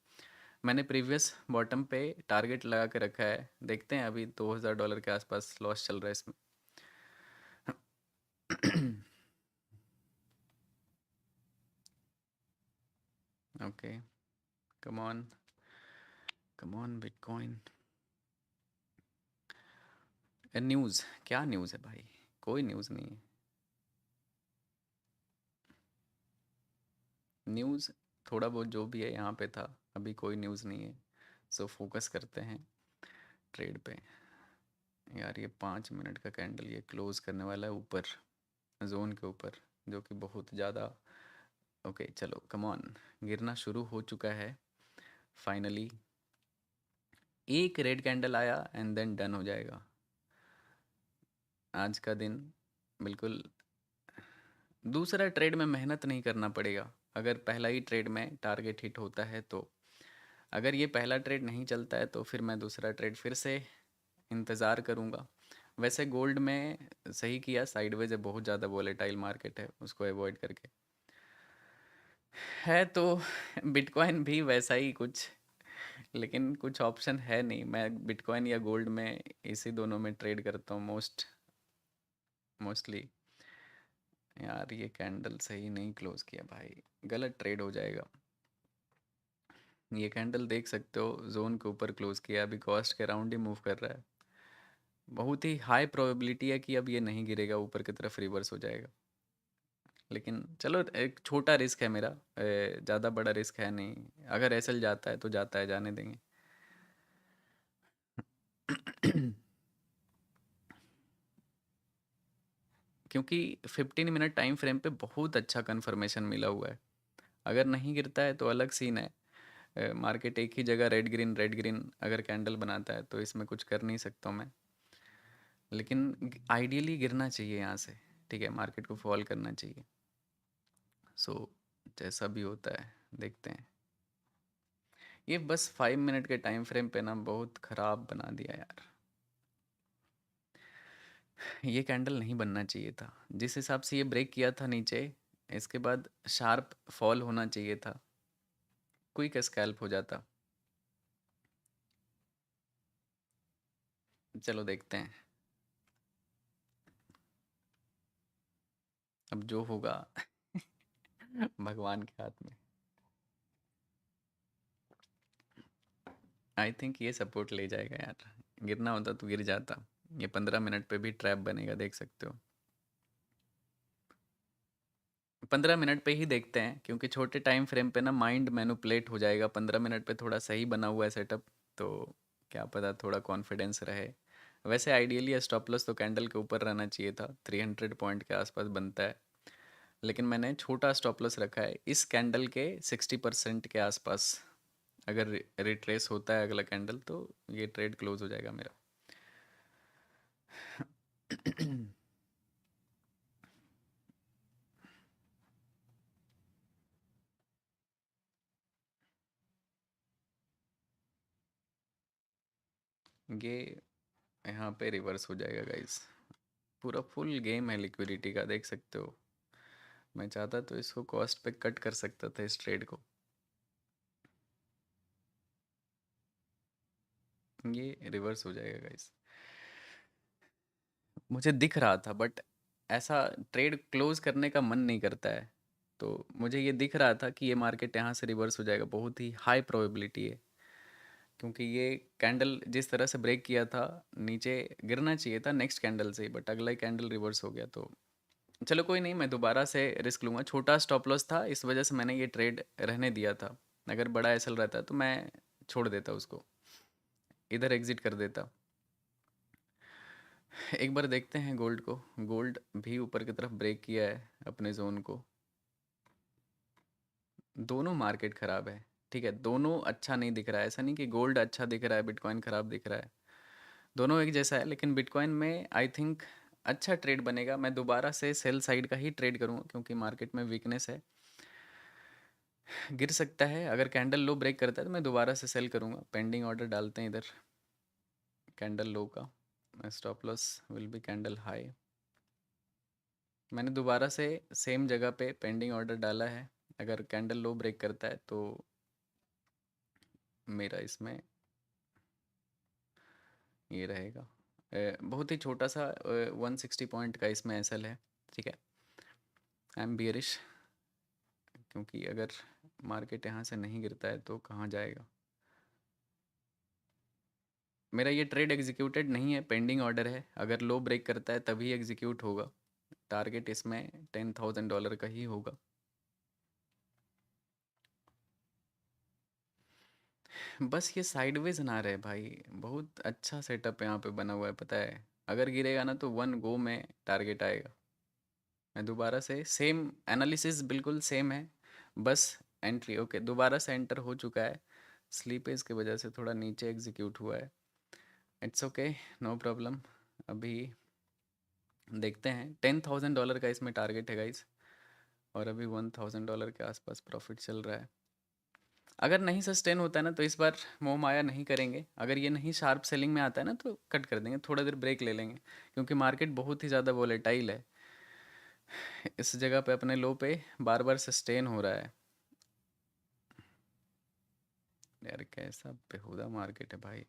मैंने प्रीवियस बॉटम पे टारगेट लगा के रखा है, देखते हैं। अभी $2000 के आसपास लॉस चल रहा है इसमें। Okay, come on, come on bitcoin. News, क्या न्यूज़ है भाई? कोई न्यूज़ नहीं है। न्यूज़ थोड़ा बहुत जो भी है यहाँ पे था, अभी कोई न्यूज़ नहीं है। सो फोकस करते हैं ट्रेड पे। यार ये 5 मिनट का कैंडल ये क्लोज करने वाला है ऊपर, जोन के ऊपर, जो कि बहुत ज़्यादा। ओके चलो कम ऑन, गिरना शुरू हो चुका है फाइनली। एक रेड कैंडल आया एंड देन डन हो जाएगा आज का दिन। बिल्कुल, दूसरा ट्रेड में मेहनत नहीं करना पड़ेगा अगर पहला ही ट्रेड में टारगेट हिट होता है तो। अगर ये पहला ट्रेड नहीं चलता है तो फिर मैं दूसरा ट्रेड फिर से इंतज़ार करूँगा। वैसे गोल्ड में सही किया, साइडवेज है, बहुत ज़्यादा वोलेटाइल मार्केट है, उसको अवॉइड करके है तो। बिटकॉइन भी वैसा ही कुछ, लेकिन कुछ ऑप्शन है नहीं। मैं बिटकॉइन या गोल्ड में इसी दोनों में ट्रेड करता हूँ मोस्टली। यार ये कैंडल सही नहीं क्लोज किया भाई, गलत ट्रेड हो जाएगा। ये कैंडल देख सकते हो जोन के ऊपर क्लोज किया, अभी कॉस्ट के अराउंड ही मूव कर रहा है। बहुत ही हाई प्रोबेबिलिटी है कि अब ये नहीं गिरेगा, ऊपर की तरफ रिवर्स हो जाएगा। लेकिन चलो, एक छोटा रिस्क है मेरा, ज़्यादा बड़ा रिस्क है नहीं। अगर एसएल जाता है तो जाता है, जाने देंगे। क्योंकि 15 मिनट टाइम फ्रेम पे बहुत अच्छा कंफर्मेशन मिला हुआ है। अगर नहीं गिरता है तो अलग सीन है। मार्केट एक ही जगह रेड ग्रीन अगर कैंडल बनाता है तो इसमें कुछ कर नहीं सकता हूँ मैं। लेकिन आइडियली गिरना चाहिए यहाँ से, ठीक है, मार्केट को फॉल करना चाहिए। सो जैसा भी होता है देखते हैं। ये बस 5 मिनट के टाइम फ्रेम पे ना बहुत ख़राब बना दिया यार। ये कैंडल नहीं बनना चाहिए था, जिस हिसाब से ये ब्रेक किया था नीचे, इसके बाद शार्प फॉल होना चाहिए था, क्विक स्कैल्प हो जाता। चलो देखते हैं, अब जो होगा भगवान के हाथ में। आई थिंक ये सपोर्ट ले जाएगा यार, गिरना होता तो गिर जाता। ये 15 मिनट पे भी ट्रैप बनेगा, देख सकते हो। 15 मिनट पे ही देखते हैं, क्योंकि छोटे टाइम फ्रेम पे ना माइंड मैनुपुलेट हो जाएगा। 15 मिनट पे थोड़ा सही बना हुआ है सेटअप, तो क्या पता थोड़ा कॉन्फिडेंस रहे। वैसे आइडियली स्टॉप लॉस तो कैंडल के ऊपर रहना चाहिए था, 300 पॉइंट के आसपास बनता है। लेकिन मैंने छोटा स्टॉप लॉस रखा है इस कैंडल के 60% के आसपास। अगर रिट्रेस होता है अगला कैंडल तो ये ट्रेड क्लोज हो जाएगा मेरा। ये यहाँ पे रिवर्स हो जाएगा गाइस। पूरा फुल गेम है लिक्विडिटी का, देख सकते हो। मैं चाहता तो इसको कॉस्ट पे कट कर सकता था इस ट्रेड को। ये रिवर्स हो जाएगा गाइस, मुझे दिख रहा था, बट ऐसा ट्रेड क्लोज करने का मन नहीं करता है। तो मुझे ये दिख रहा था कि ये मार्केट यहाँ से रिवर्स हो जाएगा, बहुत ही हाई प्रोबेबिलिटी है। क्योंकि ये कैंडल जिस तरह से ब्रेक किया था, नीचे गिरना चाहिए था नेक्स्ट कैंडल से, बट अगला ही कैंडल रिवर्स हो गया। तो चलो कोई नहीं, मैं दोबारा से रिस्क लूँगा। छोटा स्टॉप लॉस था, इस वजह से मैंने ये ट्रेड रहने दिया था। अगर बड़ा एसएल रहता तो मैं छोड़ देता उसको, इधर एग्जिट कर देता। एक बार देखते हैं गोल्ड को। गोल्ड भी ऊपर की तरफ ब्रेक किया है अपने जोन को। दोनों मार्केट ख़राब है, ठीक है? दोनों अच्छा नहीं दिख रहा है, ऐसा नहीं कि गोल्ड अच्छा दिख रहा है, बिटकॉइन ख़राब दिख रहा है। दोनों एक जैसा है, लेकिन बिटकॉइन में आई थिंक अच्छा ट्रेड बनेगा। मैं दोबारा से सेल साइड का ही ट्रेड करूँगा क्योंकि मार्केट में वीकनेस है, गिर सकता है। अगर कैंडल लो ब्रेक करता है तो मैं दोबारा से सेल करूँगा। पेंडिंग ऑर्डर डालते हैं इधर कैंडल लो का। Stop loss will be candle high. मैंने दोबारा से सेम जगह पे पेंडिंग ऑर्डर डाला है। अगर कैंडल लो ब्रेक करता है तो मेरा इसमें ये रहेगा। बहुत ही छोटा सा 160 पॉइंट का इसमें एसएल है, ठीक है? आई एम बियरिश, क्योंकि अगर मार्केट यहाँ से नहीं गिरता है तो कहाँ जाएगा। मेरा ये ट्रेड एग्जीक्यूटेड नहीं है, पेंडिंग ऑर्डर है। अगर लो ब्रेक करता है तभी एग्जीक्यूट होगा। टारगेट इसमें $10,000 का ही होगा। बस ये साइडवेज ना रहे भाई, बहुत अच्छा सेटअप यहाँ पे बना हुआ है, पता है? अगर गिरेगा ना तो वन गो में टारगेट आएगा। मैं दोबारा से सेम एनालिसिस बिल्कुल सेम है, बस एंट्री ओके दोबारा से एंटर हो चुका है। स्लीपेज की वजह से थोड़ा नीचे एग्जीक्यूट हुआ है, इट्स ओके, नो प्रॉब्लम। अभी देखते हैं। $10,000 का इसमें टारगेट है गाइस, और अभी $1,000 के आसपास प्रॉफिट चल रहा है। अगर नहीं सस्टेन होता है ना तो इस बार मोह माया नहीं करेंगे। अगर ये नहीं शार्प सेलिंग में आता है ना तो कट कर देंगे, थोड़ा देर ब्रेक ले लेंगे, क्योंकि मार्केट बहुत ही ज़्यादा वोलेटाइल है। इस जगह पे अपने लो पे बार बार सस्टेन हो रहा है। यार कैसा बेहुदा मार्केट है भाई।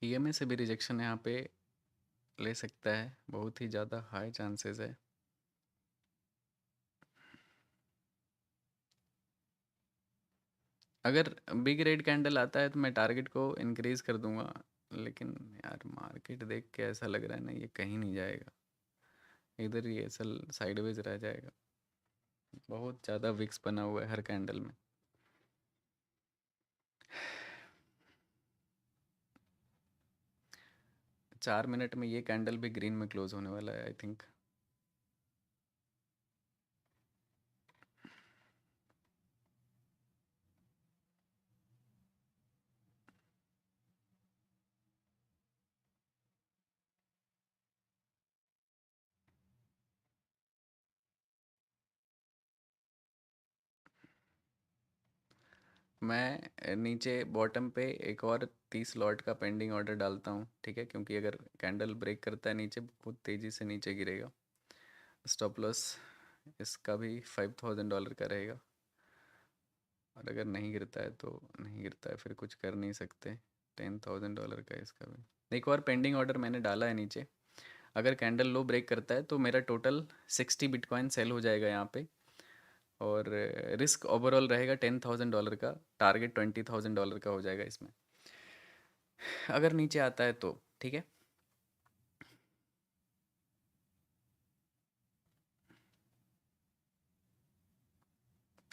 ईएमए से भी रिजेक्शन यहाँ पे ले सकता है, बहुत ही ज़्यादा हाई चांसेस है। अगर बिग रेड कैंडल आता है तो मैं टारगेट को इंक्रीज कर दूंगा, लेकिन यार मार्केट देख के ऐसा लग रहा है ना ये कहीं नहीं जाएगा, इधर ही ऐसा साइडवेज रह जाएगा। बहुत ज़्यादा विक्स बना हुआ है हर कैंडल में। 4 मिनट में ये कैंडल भी ग्रीन में क्लोज होने वाला है आई थिंक। मैं नीचे बॉटम पे एक और 30 लॉट का पेंडिंग ऑर्डर डालता हूँ, ठीक है? क्योंकि अगर कैंडल ब्रेक करता है नीचे, बहुत तेज़ी से नीचे गिरेगा। स्टॉप लॉस इसका भी $5,000 का रहेगा, और अगर नहीं गिरता है तो नहीं गिरता है, फिर कुछ कर नहीं सकते। $10,000 का इसका भी एक और पेंडिंग ऑर्डर मैंने डाला है नीचे। अगर कैंडल लो ब्रेक करता है तो मेरा टोटल 60 बिटकॉइन सेल हो जाएगा यहाँ पे, और रिस्क ओवरऑल रहेगा $10,000 का। टारगेट $20,000 का हो जाएगा इसमें, अगर नीचे आता है तो, ठीक है?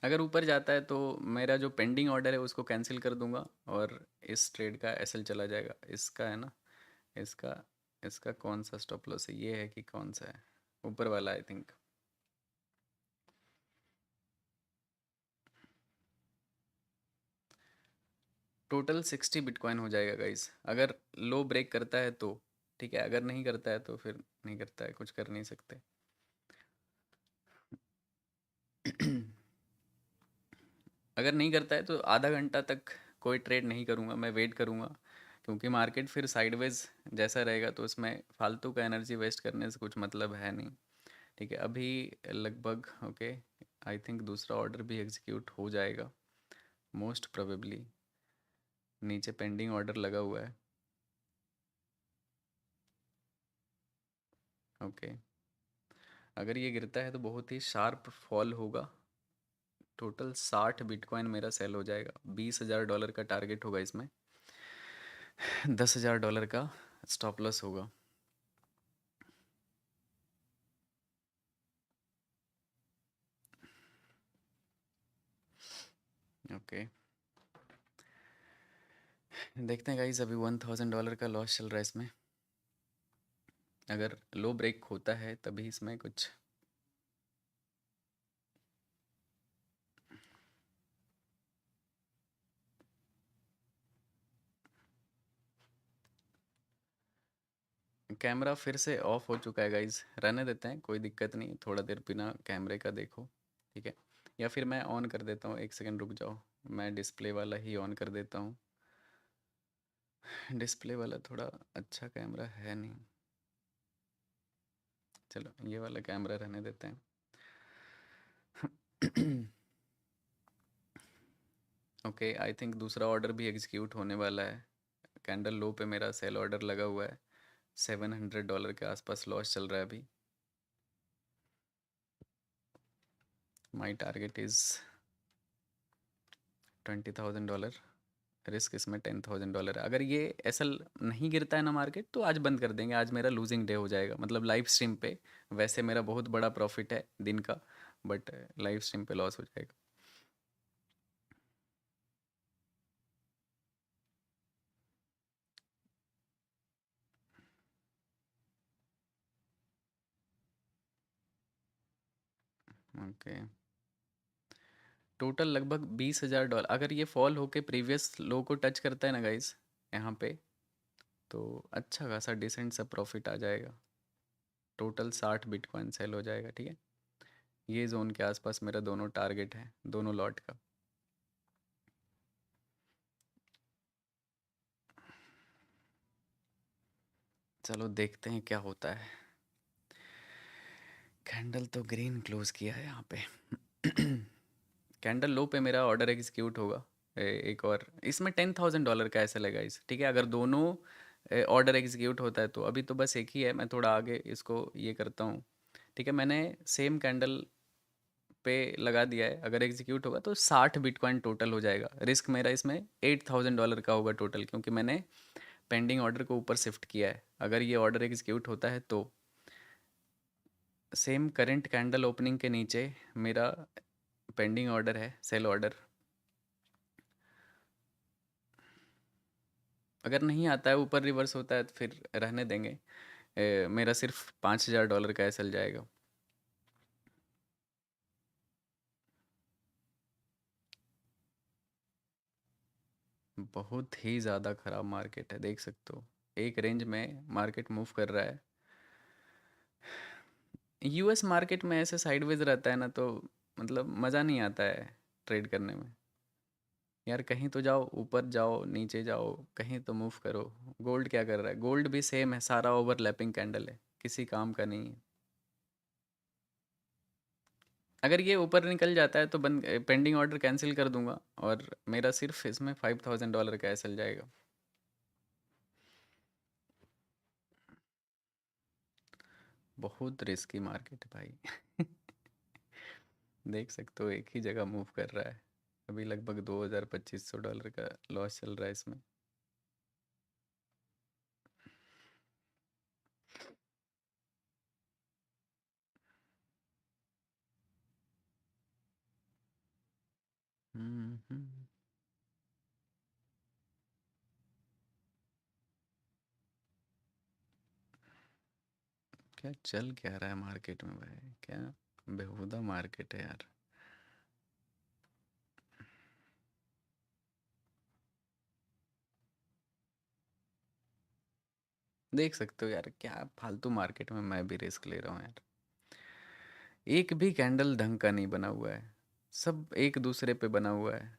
अगर ऊपर जाता है तो मेरा जो पेंडिंग ऑर्डर है उसको कैंसिल कर दूंगा, और इस ट्रेड का एसएल चला जाएगा। इसका है ना, इसका इसका कौन सा स्टॉप लॉस है? ये है कि कौन सा है? ऊपर वाला आई थिंक। टोटल 60 बिटकॉइन हो जाएगा गाइस, अगर लो ब्रेक करता है तो, ठीक है? अगर नहीं करता है तो फिर नहीं करता है, कुछ कर नहीं सकते। अगर नहीं करता है तो आधा घंटा तक कोई ट्रेड नहीं करूँगा, मैं वेट करूँगा, क्योंकि मार्केट फिर साइडवेज जैसा रहेगा तो उसमें फालतू का एनर्जी वेस्ट करने से कुछ मतलब है नहीं, ठीक है? अभी लगभग ओके, आई थिंक दूसरा ऑर्डर भी एग्जीक्यूट हो जाएगा मोस्ट प्रोबेबली। नीचे पेंडिंग ऑर्डर लगा हुआ है, ओके। अगर ये गिरता है तो बहुत ही शार्प फॉल होगा। टोटल 60 बिटकॉइन मेरा सेल हो जाएगा। $20,000 का टारगेट होगा इसमें, $10,000 का स्टॉप लॉस होगा। ओके, देखते हैं गाइस, अभी $1000 का लॉस चल रहा है इसमें। अगर लो ब्रेक होता है तभी इसमें कुछ। कैमरा फिर से ऑफ हो चुका है गाइस, रहने देते हैं, कोई दिक्कत नहीं, थोड़ा देर बिना कैमरे का देखो, ठीक है। या फिर मैं ऑन कर देता हूँ, एक सेकंड रुक जाओ, मैं डिस्प्ले वाला ही ऑन कर देता हूँ। डिस्प्ले वाला थोड़ा अच्छा कैमरा है नहीं, चलो ये वाला कैमरा रहने देते हैं। ओके, आई थिंक दूसरा ऑर्डर भी एग्जीक्यूट होने वाला है। कैंडल लो पे मेरा सेल ऑर्डर लगा हुआ है, $700 के आसपास लॉस चल रहा है अभी। माई टारगेट इज़ $20,000, रिस्क इसमें $10,000 है। अगर ये एसल नहीं गिरता है ना मार्केट, तो आज बंद कर देंगे, आज मेरा लूजिंग डे हो जाएगा, मतलब लाइव स्ट्रीम पे। वैसे मेरा बहुत बड़ा प्रॉफिट है दिन का, बट लाइव स्ट्रीम पे लॉस हो जाएगा। ओके, टोटल लगभग $20,000। अगर ये फॉल होके प्रीवियस लो को टच करता है ना गाइस, यहाँ पे, तो अच्छा खासा डिसेंट सा प्रॉफिट आ जाएगा। टोटल 60 बिटकॉइन सेल हो जाएगा, ठीक है। ये जोन के आसपास मेरा दोनों टारगेट है, दोनों लॉट का। चलो देखते हैं क्या होता है। कैंडल तो ग्रीन क्लोज किया है यहाँ पे। कैंडल लो पे मेरा ऑर्डर एग्जीक्यूट होगा। एक और इसमें $10,000 का ऐसा लगा इस, ठीक है। अगर दोनों ऑर्डर एग्जीक्यूट होता है तो अभी तो बस एक ही है, मैं थोड़ा आगे इसको ये करता हूँ, ठीक है। मैंने सेम कैंडल पे लगा दिया है, अगर एग्जीक्यूट होगा तो 60 बिटकॉइन टोटल हो जाएगा। रिस्क मेरा इसमें $8,000 का होगा टोटल, क्योंकि मैंने पेंडिंग ऑर्डर को ऊपर शिफ्ट किया है। अगर ये ऑर्डर एग्जीक्यूट होता है तो सेम करंट कैंडल ओपनिंग के नीचे मेरा पेंडिंग ऑर्डर है, सेल ऑर्डर। अगर नहीं आता है, ऊपर रिवर्स होता है, तो फिर रहने देंगे। मेरा सिर्फ $5,000 का एसएल जाएगा। बहुत ही ज़्यादा ख़राब मार्केट है, देख सकते हो, एक रेंज में मार्केट मूव कर रहा है। यूएस मार्केट में ऐसे साइडवेज रहता है ना, तो मतलब मज़ा नहीं आता है ट्रेड करने में। यार कहीं तो जाओ, ऊपर जाओ, नीचे जाओ, कहीं तो मूव करो। गोल्ड क्या कर रहा है? गोल्ड भी सेम है, सारा ओवरलैपिंग कैंडल है, किसी काम का नहीं है। अगर ये ऊपर निकल जाता है तो बंद, पेंडिंग ऑर्डर कैंसिल कर दूंगा, और मेरा सिर्फ इसमें $5,000 का एसएल जाएगा। बहुत रिस्की मार्केट है भाई। देख सकते हो, एक ही जगह मूव कर रहा है। अभी लगभग $2,000-2,500 का लॉस चल रहा है इसमें। हम्म। क्या चल क्या रहा है मार्केट में भाई, क्या बेहुदा मार्केट है यार। देख सकते हो यार, क्या फालतू मार्केट में मैं भी रिस्क ले रहा हूँ यार। एक भी कैंडल ढंग का नहीं बना हुआ है, सब एक दूसरे पे बना हुआ है।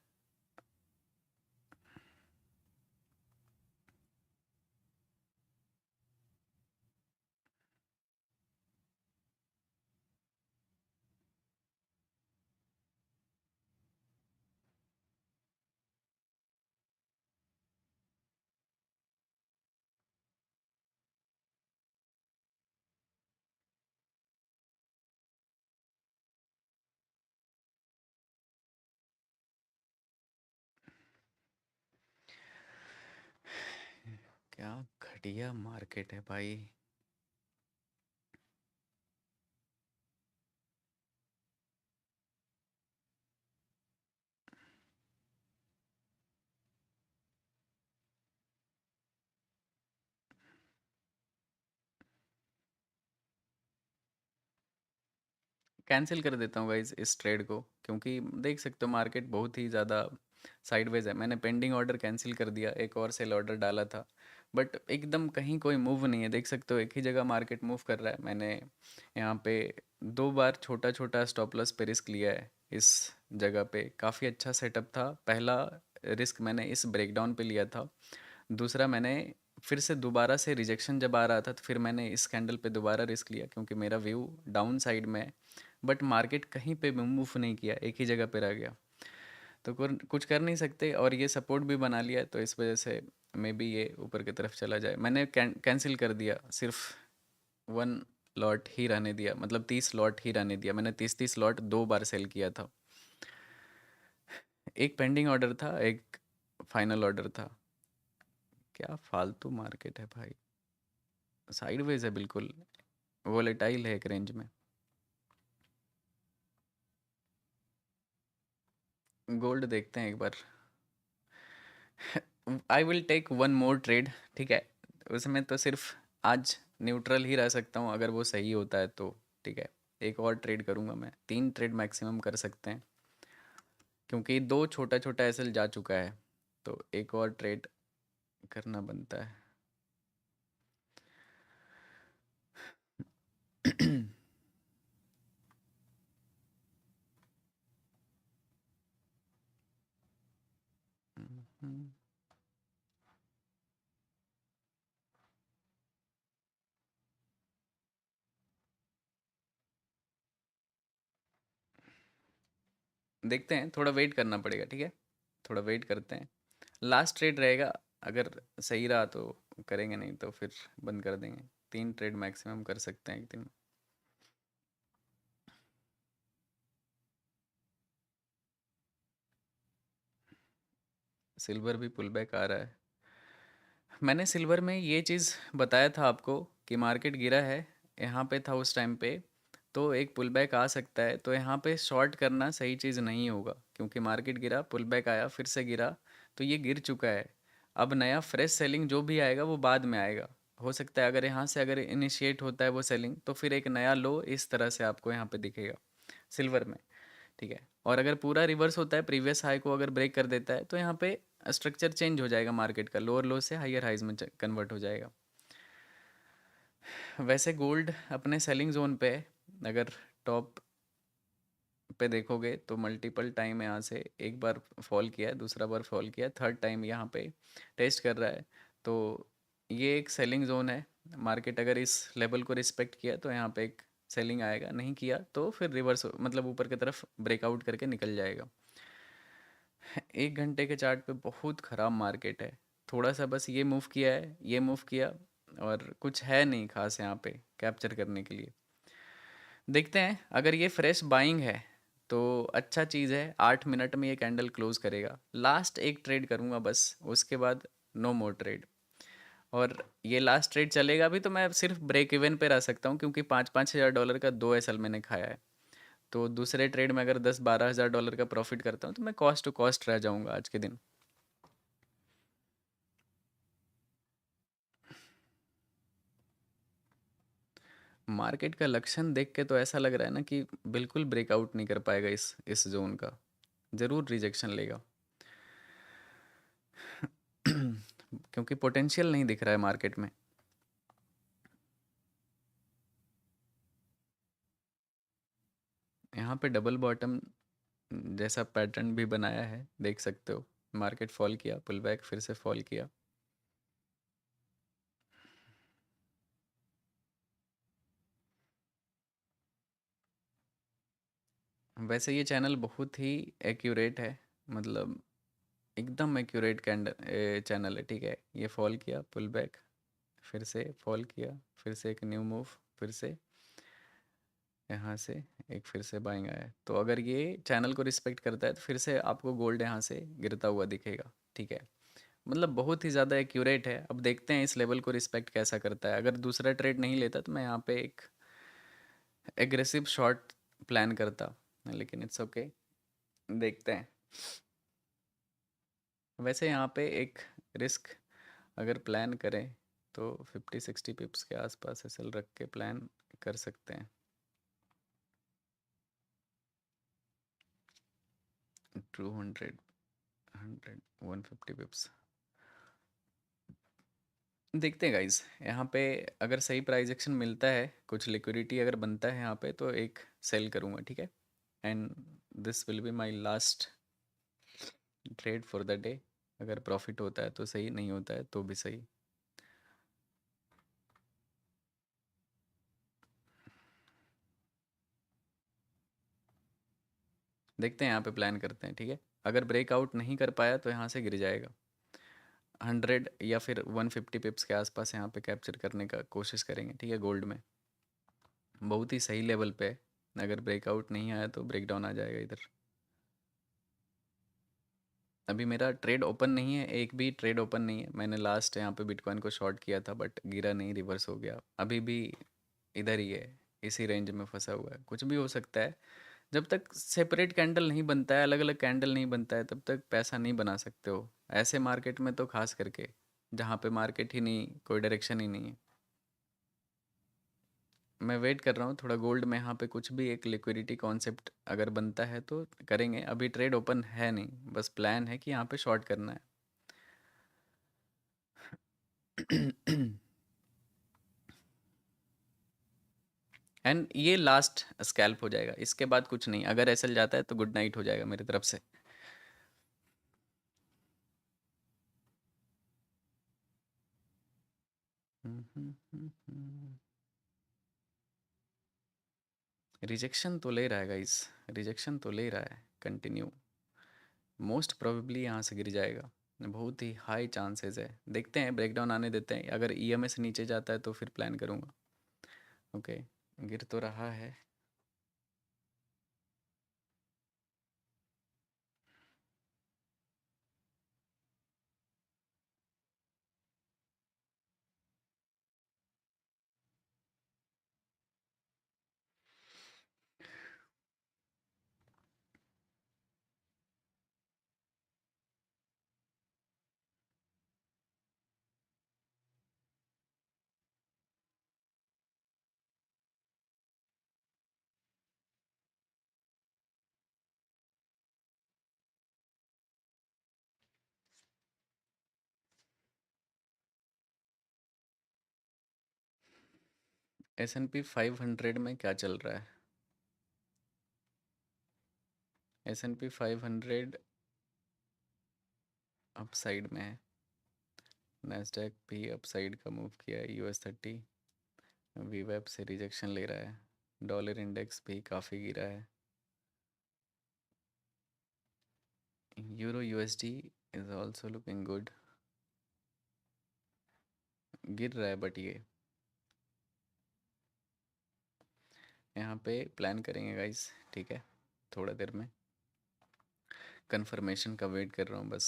क्या घटिया मार्केट है भाई। कैंसिल कर देता हूँ गाइज इस ट्रेड को, क्योंकि देख सकते हो मार्केट बहुत ही ज़्यादा साइडवेज है। मैंने पेंडिंग ऑर्डर कैंसिल कर दिया, एक और सेल ऑर्डर डाला था, बट एकदम कहीं कोई मूव नहीं है। देख सकते हो एक ही जगह मार्केट मूव कर रहा है। मैंने यहाँ पे 2 बार छोटा छोटा स्टॉप लॉस पे रिस्क लिया है इस जगह पे। काफ़ी अच्छा सेटअप था। पहला रिस्क मैंने इस ब्रेकडाउन पे लिया था, दूसरा मैंने फिर से दोबारा से रिजेक्शन जब आ रहा था तो फिर मैंने इस कैंडल पे दोबारा रिस्क लिया, क्योंकि मेरा व्यू डाउन साइड में है। बट मार्केट कहीं पे भी मूव नहीं किया, एक ही जगह पे रह गया। तो कुछ कर नहीं सकते, और ये सपोर्ट भी बना लिया है, तो इस वजह से मे बी ये ऊपर की तरफ चला जाए। मैंने कैंसिल कर दिया, सिर्फ 1 लॉट ही रहने दिया, मतलब 30 लॉट ही रहने दिया। मैंने 30 लॉट 2 बार सेल किया था। एक पेंडिंग ऑर्डर था, एक फाइनल ऑर्डर था। क्या फालतू मार्केट है भाई, साइडवेज है बिल्कुल, वोलेटाइल है एक रेंज में। गोल्ड देखते हैं एक बार। I will take one more trade, ठीक है। उसमें तो सिर्फ आज न्यूट्रल ही रह सकता हूँ, अगर वो सही होता है तो ठीक है। एक और ट्रेड करूँगा मैं, 3 ट्रेड मैक्सिमम कर सकते हैं, क्योंकि 2 छोटा छोटा एसएल जा चुका है, तो एक और ट्रेड करना बनता है। देखते हैं, थोड़ा वेट करना पड़ेगा, ठीक है। थोड़ा वेट करते हैं, लास्ट ट्रेड रहेगा। अगर सही रहा तो करेंगे, नहीं तो फिर बंद कर देंगे। 3 ट्रेड मैक्सिमम कर सकते हैं एक दिन में। सिल्वर भी पुल बैक आ रहा है। मैंने सिल्वर में ये चीज़ बताया था आपको कि मार्केट गिरा है, यहाँ पे था उस टाइम पे, तो एक पुल बैक आ सकता है। तो यहाँ पे शॉर्ट करना सही चीज़ नहीं होगा, क्योंकि मार्केट गिरा, पुल बैक आया, फिर से गिरा, तो ये गिर चुका है। अब नया फ्रेश सेलिंग जो भी आएगा वो बाद में आएगा। हो सकता है अगर यहाँ से अगर इनिशिएट होता है वो सेलिंग, तो फिर एक नया लो इस तरह से आपको यहाँ पे दिखेगा सिल्वर में, ठीक है। और अगर पूरा रिवर्स होता है, प्रीवियस हाई को अगर ब्रेक कर देता है, तो यहाँ पे स्ट्रक्चर चेंज हो जाएगा मार्केट का, लोअर लो से हायर हाइज में कन्वर्ट हो जाएगा। वैसे गोल्ड अपने सेलिंग जोन पे है। अगर टॉप पे देखोगे तो मल्टीपल टाइम यहाँ से एक बार फॉल किया है, दूसरा बार फॉल किया है, थर्ड टाइम यहाँ पे टेस्ट कर रहा है। तो ये एक सेलिंग जोन है। मार्केट अगर इस लेवल को रिस्पेक्ट किया तो यहाँ पे एक सेलिंग आएगा, नहीं किया तो फिर रिवर्स मतलब ऊपर की तरफ ब्रेकआउट करके निकल जाएगा। 1 घंटे के चार्ट पे बहुत ख़राब मार्केट है। थोड़ा सा बस ये मूव किया है, ये मूव किया, और कुछ है नहीं खास यहाँ पे कैप्चर करने के लिए। देखते हैं, अगर ये फ्रेश बाइंग है तो अच्छा चीज़ है। 8 मिनट में ये कैंडल क्लोज करेगा, लास्ट एक ट्रेड करूँगा बस, उसके बाद नो मोर ट्रेड। और ये लास्ट ट्रेड चलेगा भी तो मैं सिर्फ ब्रेक इवन पे रह सकता हूँ, क्योंकि 5-5 हज़ार डॉलर का 2 एसएल मैंने खाया है। तो दूसरे ट्रेड में अगर 10-12 हज़ार डॉलर का प्रॉफिट करता हूँ तो मैं कॉस्ट टू कॉस्ट रह जाऊँगा आज के दिन। मार्केट का लक्षण देख के तो ऐसा लग रहा है ना कि बिल्कुल ब्रेकआउट नहीं कर पाएगा इस जोन का, ज़रूर रिजेक्शन लेगा। क्योंकि पोटेंशियल नहीं दिख रहा है मार्केट में। यहाँ पे डबल बॉटम जैसा पैटर्न भी बनाया है, देख सकते हो। मार्केट फॉल किया, पुल बैक, फिर से फॉल किया। वैसे ये चैनल बहुत ही एक्यूरेट है, मतलब एकदम एक्यूरेट कैंडल चैनल है, ठीक है। ये फॉल किया, पुल बैक, फिर से फॉल किया, फिर से एक न्यू मूव, फिर से यहाँ से एक फिर से बाइंग आया है। तो अगर ये चैनल को रिस्पेक्ट करता है तो फिर से आपको गोल्ड यहाँ से गिरता हुआ दिखेगा, ठीक है। मतलब बहुत ही ज़्यादा एक्यूरेट है। अब देखते हैं इस लेवल को रिस्पेक्ट कैसा करता है। अगर दूसरा ट्रेड नहीं लेता तो मैं यहाँ पे एक एग्रेसिव शॉर्ट प्लान करता, लेकिन इट्स ओके, देखते हैं। वैसे यहाँ पे एक रिस्क अगर प्लान करें तो 50-60 पिप्स के आसपास एसएल रख के प्लान कर सकते हैं। 200, 100, 150 पिप्स। देखते हैं गाइस, यहाँ पे अगर सही प्राइस एक्शन मिलता है, कुछ लिक्विडिटी अगर बनता है यहाँ पे, तो एक सेल करूँगा, ठीक है। And this will be my last trade for the day. अगर प्रॉफिट होता है तो सही, नहीं होता है तो भी सही। देखते हैं, यहाँ पे प्लान करते हैं, ठीक है। अगर ब्रेकआउट नहीं कर पाया तो यहाँ से गिर जाएगा। 100 या फिर 150 पिप्स के आसपास यहाँ पे कैप्चर करने का कोशिश करेंगे, ठीक है। गोल्ड में बहुत ही सही लेवल पे है। अगर ब्रेकआउट नहीं आया तो ब्रेकडाउन आ जाएगा इधर। अभी मेरा ट्रेड ओपन नहीं है, एक भी ट्रेड ओपन नहीं है। मैंने लास्ट यहाँ पे बिटकॉइन को शॉर्ट किया था बट गिरा नहीं, रिवर्स हो गया। अभी भी इधर ही है, इसी रेंज में फंसा हुआ है। कुछ भी हो सकता है। जब तक सेपरेट कैंडल नहीं बनता है, अलग अलग कैंडल नहीं बनता है, तब तक पैसा नहीं बना सकते हो ऐसे मार्केट में, तो खास करके जहाँ पे मार्केट ही नहीं, कोई डायरेक्शन ही नहीं है। मैं वेट कर रहा हूँ थोड़ा गोल्ड में, यहाँ पे कुछ भी एक लिक्विडिटी कॉन्सेप्ट अगर बनता है तो करेंगे। अभी ट्रेड ओपन है नहीं, बस प्लान है कि यहाँ पे शॉर्ट करना है। एंड ये लास्ट स्कैल्प हो जाएगा, इसके बाद कुछ नहीं। अगर एसएल जाता है तो गुड नाइट हो जाएगा मेरी तरफ से। रिजेक्शन तो ले रहा है गाइस, रिजेक्शन तो ले रहा है कंटिन्यू। मोस्ट प्रोबेबली यहाँ से गिर जाएगा, बहुत ही हाई चांसेस है। देखते हैं, ब्रेकडाउन आने देते हैं। अगर ईएमए से नीचे जाता है तो फिर प्लान करूँगा। ओके, गिर तो रहा है। S&P 500 में क्या चल रहा है? S&P 500 अपसाइड में है। नैस्डैक भी अपसाइड का मूव किया है। US 30 वीवेब से रिजेक्शन ले रहा है। डॉलर इंडेक्स भी काफ़ी गिरा है। Euro USD is also looking good. गिर रहा है बट ये यहाँ पे प्लान करेंगे गाइस, ठीक है। थोड़ा देर में कंफर्मेशन का वेट कर रहा हूँ बस।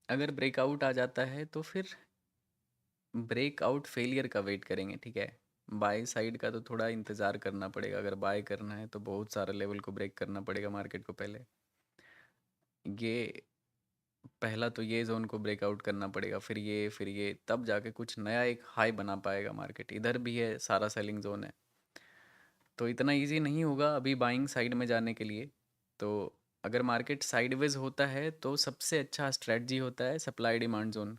अगर ब्रेकआउट आ जाता है तो फिर ब्रेकआउट फेलियर का वेट करेंगे, ठीक है। बाय साइड का तो थोड़ा इंतज़ार करना पड़ेगा। अगर बाय करना है तो बहुत सारा लेवल को ब्रेक करना पड़ेगा मार्केट को पहले। ये पहला तो ये जोन को ब्रेकआउट करना पड़ेगा, फिर ये तब जाके कुछ नया एक हाई बना पाएगा मार्केट। इधर भी है, सारा सेलिंग जोन है, तो इतना इजी नहीं होगा अभी बाइंग साइड में जाने के लिए। तो अगर मार्केट साइडवेज होता है तो सबसे अच्छा स्ट्रेटजी होता है सप्लाई डिमांड जोन।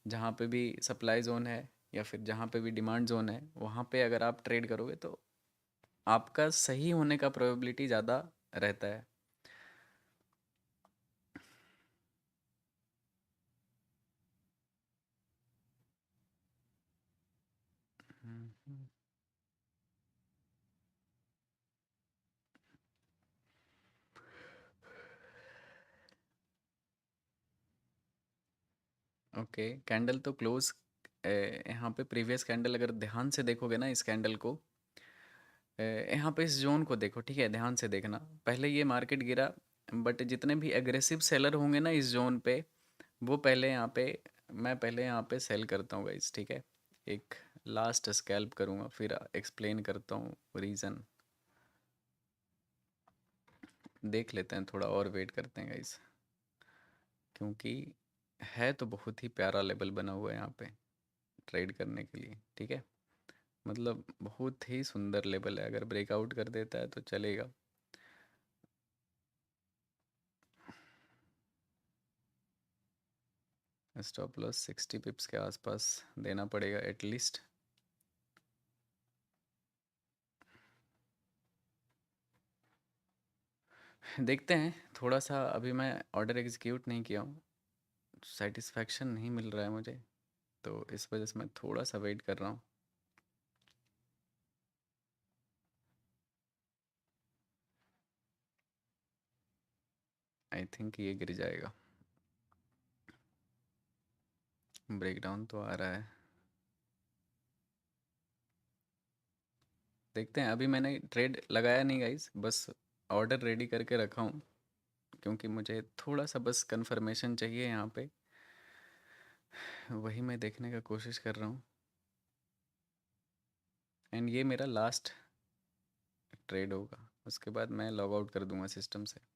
जहाँ पे भी सप्लाई जोन है या फिर जहाँ पे भी डिमांड जोन है, वहाँ पे अगर आप ट्रेड करोगे तो आपका सही होने का प्रोबेबिलिटी ज़्यादा रहता है। ओके, कैंडल तो क्लोज। यहाँ पे प्रीवियस कैंडल अगर ध्यान से देखोगे ना, इस कैंडल को, यहाँ पे इस जोन को देखो, ठीक है। ध्यान से देखना, पहले ये मार्केट गिरा, बट जितने भी एग्रेसिव सेलर होंगे ना इस जोन पे, वो पहले यहाँ पे, मैं पहले यहाँ पे सेल करता हूँ गाइस, ठीक है। एक लास्ट स्कैल्प करूँगा, फिर एक्सप्लेन करता हूँ रीज़न। देख लेते हैं, थोड़ा और वेट करते हैं गाइस, क्योंकि है तो बहुत ही प्यारा लेवल बना हुआ है यहाँ पे। ट्रेड करने के लिए, ठीक है। मतलब बहुत ही सुंदर लेवल है, अगर ब्रेकआउट कर देता है तो चलेगा। स्टॉप लॉस 60 पिप्स के आसपास देना पड़ेगा एटलीस्ट। देखते हैं, थोड़ा सा अभी मैं ऑर्डर एग्जीक्यूट नहीं किया हूँ, सेटिस्फैक्शन नहीं मिल रहा है मुझे, तो इस वजह से मैं थोड़ा सा वेट कर रहा हूँ। आई थिंक ये गिर जाएगा। ब्रेकडाउन तो आ रहा है, देखते हैं। अभी मैंने ट्रेड लगाया नहीं गाइस, बस ऑर्डर रेडी करके रखा हूँ, क्योंकि मुझे थोड़ा सा बस कंफर्मेशन चाहिए यहाँ पे, वही मैं देखने का कोशिश कर रहा हूँ। एंड ये मेरा लास्ट ट्रेड होगा, उसके बाद मैं लॉग आउट कर दूंगा सिस्टम से।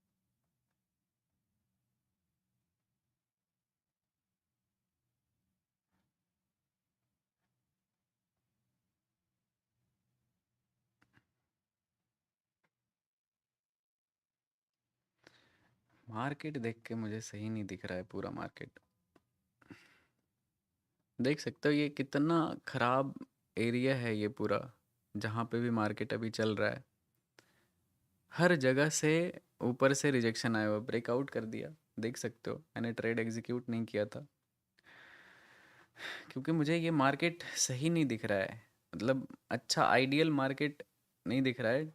मार्केट देख के मुझे सही नहीं दिख रहा है पूरा मार्केट। देख सकते हो ये कितना खराब एरिया है ये पूरा, जहाँ पे भी मार्केट अभी चल रहा है, हर जगह से ऊपर से रिजेक्शन आया हुआ, ब्रेकआउट कर दिया। देख सकते हो मैंने ट्रेड एग्जीक्यूट नहीं किया था, क्योंकि मुझे ये मार्केट सही नहीं दिख रहा है, मतलब अच्छा आइडियल मार्केट नहीं दिख रहा है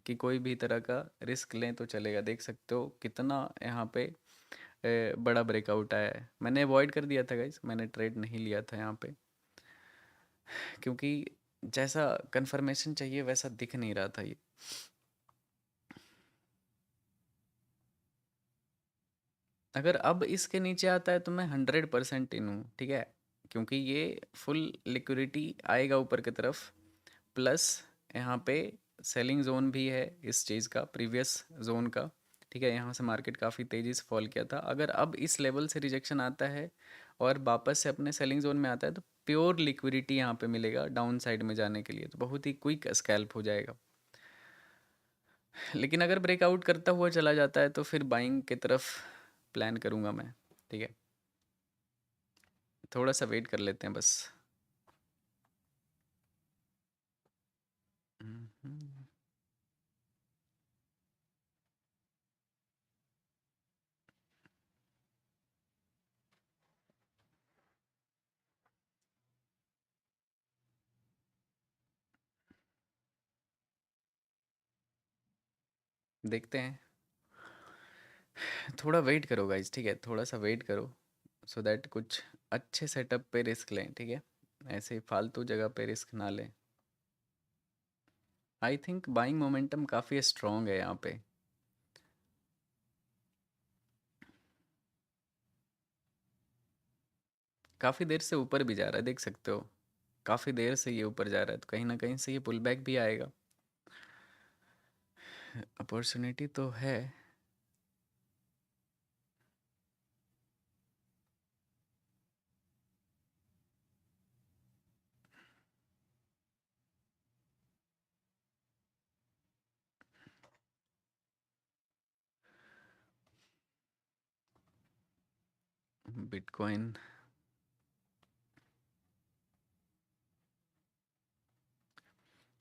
कि कोई भी तरह का रिस्क लें तो चलेगा। देख सकते हो कितना यहाँ पे बड़ा ब्रेकआउट आया है। मैंने अवॉइड कर दिया था गाइस, मैंने ट्रेड नहीं लिया था यहाँ पे, क्योंकि जैसा कंफर्मेशन चाहिए वैसा दिख नहीं रहा था ये। अगर अब इसके नीचे आता है तो मैं 100% इन हूँ, ठीक है, क्योंकि ये फुल लिक्विडिटी आएगा ऊपर की तरफ, प्लस यहाँ पे सेलिंग जोन भी है इस चीज़ का, प्रीवियस जोन का, ठीक है। यहाँ से मार्केट काफ़ी तेज़ी से फॉल किया था, अगर अब इस लेवल से रिजेक्शन आता है और वापस से अपने सेलिंग जोन में आता है तो प्योर लिक्विडिटी यहाँ पे मिलेगा डाउन साइड में जाने के लिए, तो बहुत ही क्विक स्कैल्प हो जाएगा। लेकिन अगर ब्रेकआउट करता हुआ चला जाता है तो फिर बाइंग की तरफ प्लान करूँगा मैं, ठीक है। थोड़ा सा वेट कर लेते हैं बस। हम्म, देखते हैं, थोड़ा वेट करो गाइज, ठीक है, थोड़ा सा वेट करो, सो दैट कुछ अच्छे सेटअप पे रिस्क लें, ठीक है, ऐसे ही फालतू जगह पे रिस्क ना लें। आई थिंक बाइंग मोमेंटम काफ़ी स्ट्रॉन्ग है यहाँ पे। काफ़ी देर से ऊपर भी जा रहा है, देख सकते हो, काफ़ी देर से ये ऊपर जा रहा है, तो कहीं ना कहीं से ये पुल बैक भी आएगा। अपॉर्चुनिटी तो है। बिटकॉइन,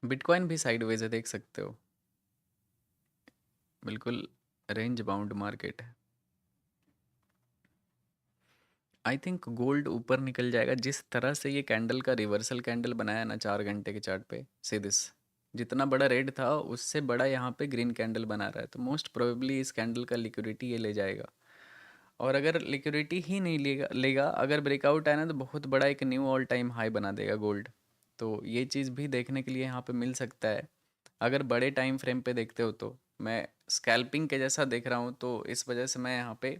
बिटकॉइन भी साइडवेज है, देख सकते हो, बिल्कुल रेंज बाउंड मार्केट है। आई थिंक गोल्ड ऊपर निकल जाएगा, जिस तरह से ये कैंडल का रिवर्सल कैंडल बनाया ना 4 घंटे के चार्ट पे, सीधे जितना बड़ा रेड था उससे बड़ा यहाँ पे ग्रीन कैंडल बना रहा है, तो मोस्ट प्रोबेबली इस कैंडल का लिक्विडिटी ये ले जाएगा। और अगर लिक्विडिटी ही नहीं लेगा लेगा अगर ब्रेकआउट आया ना, तो बहुत बड़ा एक न्यू ऑल टाइम हाई बना देगा गोल्ड। तो ये चीज़ भी देखने के लिए यहाँ पे मिल सकता है, अगर बड़े टाइम फ्रेम पे देखते हो तो। मैं स्कैल्पिंग के जैसा देख रहा हूँ, तो इस वजह से मैं यहाँ पे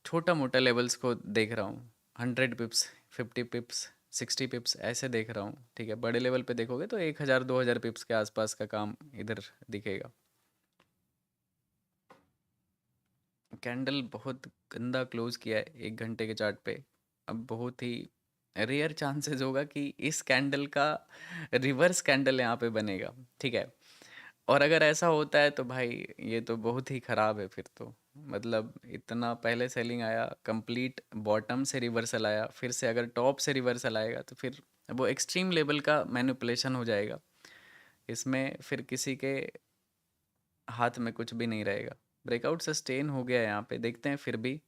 छोटा मोटा लेवल्स को देख रहा हूँ, 100 पिप्स, 50 पिप्स, 60 पिप्स ऐसे देख रहा हूँ, ठीक है। बड़े लेवल पे देखोगे तो 1000 2000 पिप्स के आसपास का काम इधर दिखेगा। कैंडल बहुत गंदा क्लोज किया है 1 घंटे के चार्ट पे, अब बहुत ही रेयर चांसेस होगा कि इस कैंडल का रिवर्स कैंडल यहाँ पे बनेगा, ठीक है। और अगर ऐसा होता है तो भाई ये तो बहुत ही ख़राब है फिर तो। मतलब इतना पहले सेलिंग आया, कंप्लीट बॉटम से रिवर्सल आया, फिर से अगर टॉप से रिवर्सल आएगा तो फिर वो एक्सट्रीम लेवल का मैनिपुलेशन हो जाएगा। इसमें फिर किसी के हाथ में कुछ भी नहीं रहेगा। ब्रेकआउट सस्टेन हो गया यहाँ पे, देखते हैं फिर भी।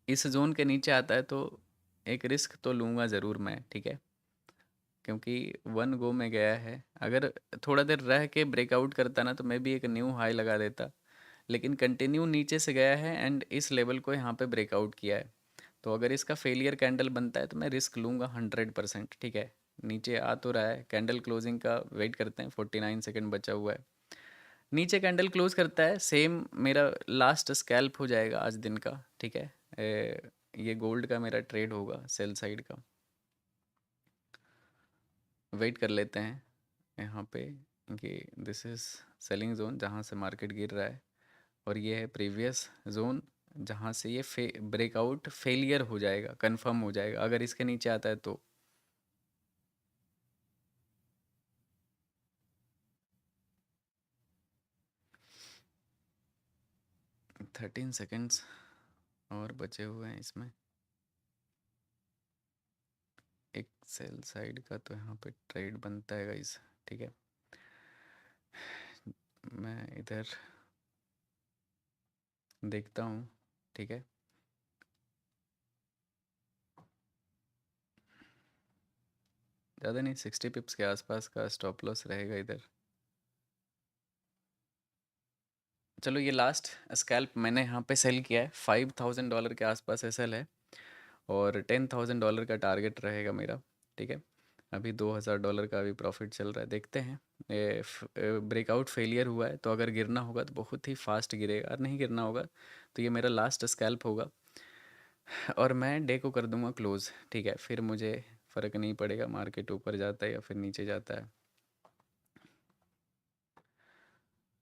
इस जोन के नीचे आता है तो एक रिस्क तो लूँगा ज़रूर मैं, ठीक है, क्योंकि वन गो में गया है। अगर थोड़ा देर रह के ब्रेकआउट करता ना तो मैं भी एक न्यू हाई लगा देता, लेकिन कंटिन्यू नीचे से गया है एंड इस लेवल को यहाँ पे ब्रेकआउट किया है। तो अगर इसका फेलियर कैंडल बनता है तो मैं रिस्क लूँगा 100%, ठीक है। नीचे आ तो रहा है, कैंडल क्लोजिंग का वेट करते हैं, 49 सेकेंड बचा हुआ है। नीचे कैंडल क्लोज करता है, सेम मेरा लास्ट स्कैल्प हो जाएगा आज दिन का, ठीक है। ये गोल्ड का मेरा ट्रेड होगा सेल साइड का। वेट कर लेते हैं यहाँ पे कि दिस इज़ सेलिंग जोन जहाँ से मार्केट गिर रहा है, और ये है प्रीवियस जोन जहाँ से ये ब्रेकआउट फेलियर हो जाएगा, कंफर्म हो जाएगा अगर इसके नीचे आता है तो। 13 सेकेंड्स और बचे हुए हैं इसमें। एक सेल साइड का तो यहाँ पे ट्रेड बनता है गाइस, ठीक है। मैं इधर देखता हूँ, ठीक है। ज़्यादा नहीं, 60 पिप्स के आसपास का स्टॉप लॉस रहेगा इधर। चलो ये लास्ट स्कैल्प मैंने यहाँ पे सेल किया है, $5000 के आसपास एसएल है, और $10,000 का टारगेट रहेगा मेरा, ठीक है। अभी $2000 का अभी प्रॉफिट चल रहा है, देखते हैं। ये ब्रेकआउट फेलियर हुआ है तो अगर गिरना होगा तो बहुत ही फास्ट गिरेगा, और नहीं गिरना होगा तो ये मेरा लास्ट स्कैल्प होगा, और मैं डे को कर दूंगा क्लोज, ठीक है। फिर मुझे फ़र्क नहीं पड़ेगा मार्केट ऊपर जाता है या फिर नीचे जाता है।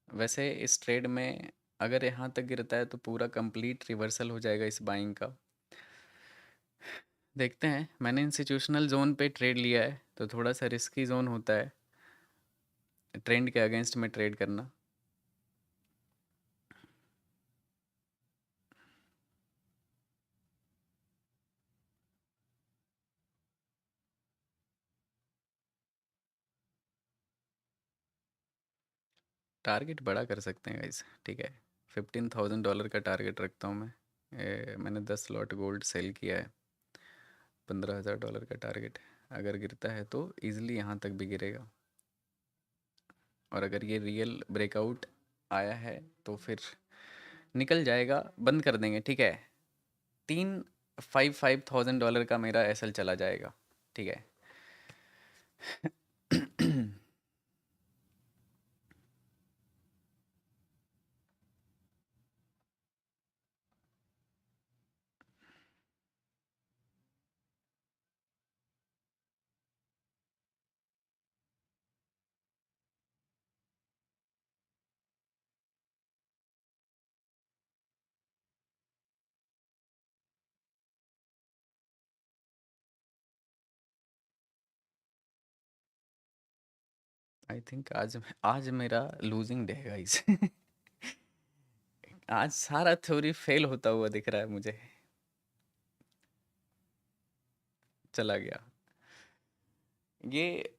वैसे इस ट्रेड में अगर यहाँ तक गिरता है तो पूरा कंप्लीट रिवर्सल हो जाएगा इस बाइंग का। देखते हैं, मैंने इंस्टीट्यूशनल जोन पे ट्रेड लिया है तो थोड़ा सा रिस्की जोन होता है ट्रेंड के अगेंस्ट में ट्रेड करना। टारगेट बड़ा कर सकते हैं गाइस, ठीक है। $15,000 का टारगेट रखता हूँ मैं। मैंने 10 लॉट गोल्ड सेल किया है, $15,000 का टारगेट। अगर गिरता है तो ईज़िली यहाँ तक भी गिरेगा, और अगर ये रियल ब्रेकआउट आया है तो फिर निकल जाएगा, बंद कर देंगे, ठीक है। तीन $5,000 का मेरा एसएल चला जाएगा, ठीक है। आई थिंक आज आज मेरा लूजिंग डे है गाइस। आज सारा थ्योरी फेल होता हुआ दिख रहा है मुझे। चला गया ये,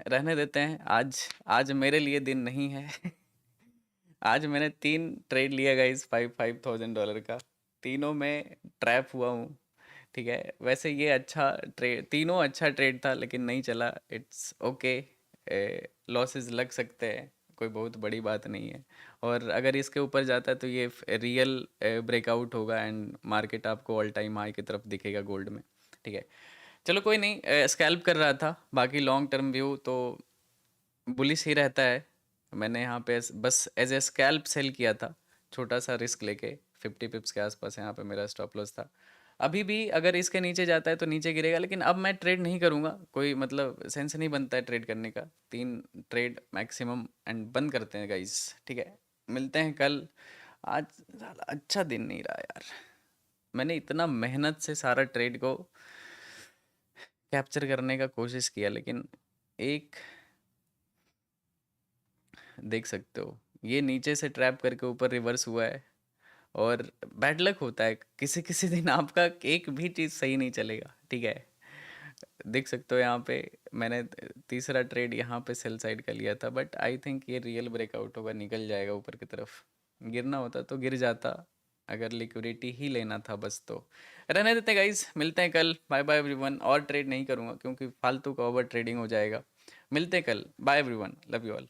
रहने देते हैं। आज आज मेरे लिए दिन नहीं है। आज मैंने 3 ट्रेड लिया गाइस, $5,000 का। तीनों में ट्रैप हुआ हूँ, ठीक है। वैसे ये अच्छा ट्रेड, तीनों अच्छा ट्रेड था लेकिन नहीं चला, इट्स ओके। लॉसेस लग सकते हैं, कोई बहुत बड़ी बात नहीं है। और अगर इसके ऊपर जाता है तो ये रियल ब्रेकआउट होगा एंड मार्केट आपको ऑल टाइम हाई की तरफ दिखेगा गोल्ड में, ठीक है। चलो कोई नहीं, स्कैल्प कर रहा था, बाकी लॉन्ग टर्म व्यू तो बुलिश ही रहता है। मैंने यहाँ पे बस एज ए स्कैल्प सेल किया था, छोटा सा रिस्क लेके। 50 पिप्स के आसपास यहाँ पे मेरा स्टॉप लॉस था। अभी भी अगर इसके नीचे जाता है तो नीचे गिरेगा, लेकिन अब मैं ट्रेड नहीं करूँगा, कोई मतलब सेंस नहीं बनता है ट्रेड करने का। 3 ट्रेड मैक्सिमम एंड बंद करते हैं गाइस, ठीक है। मिलते हैं कल। आज साला अच्छा दिन नहीं रहा यार। मैंने इतना मेहनत से सारा ट्रेड को कैप्चर करने का कोशिश किया, लेकिन एक देख सकते हो ये नीचे से ट्रैप करके ऊपर रिवर्स हुआ है। और बैड लक होता है, किसी किसी दिन आपका एक भी चीज़ सही नहीं चलेगा, ठीक है। देख सकते हो यहाँ पे मैंने तीसरा ट्रेड यहाँ पे सेल साइड का लिया था, बट आई थिंक ये रियल ब्रेकआउट होगा, निकल जाएगा ऊपर की तरफ। गिरना होता तो गिर जाता, अगर लिक्विडिटी ही लेना था बस तो। रहने देते गाइज, मिलते हैं कल। Bye bye everyone. और ट्रेड नहीं करूँगा क्योंकि फालतू का ओवर ट्रेडिंग हो जाएगा। मिलते हैं कल। Bye everyone, love you all.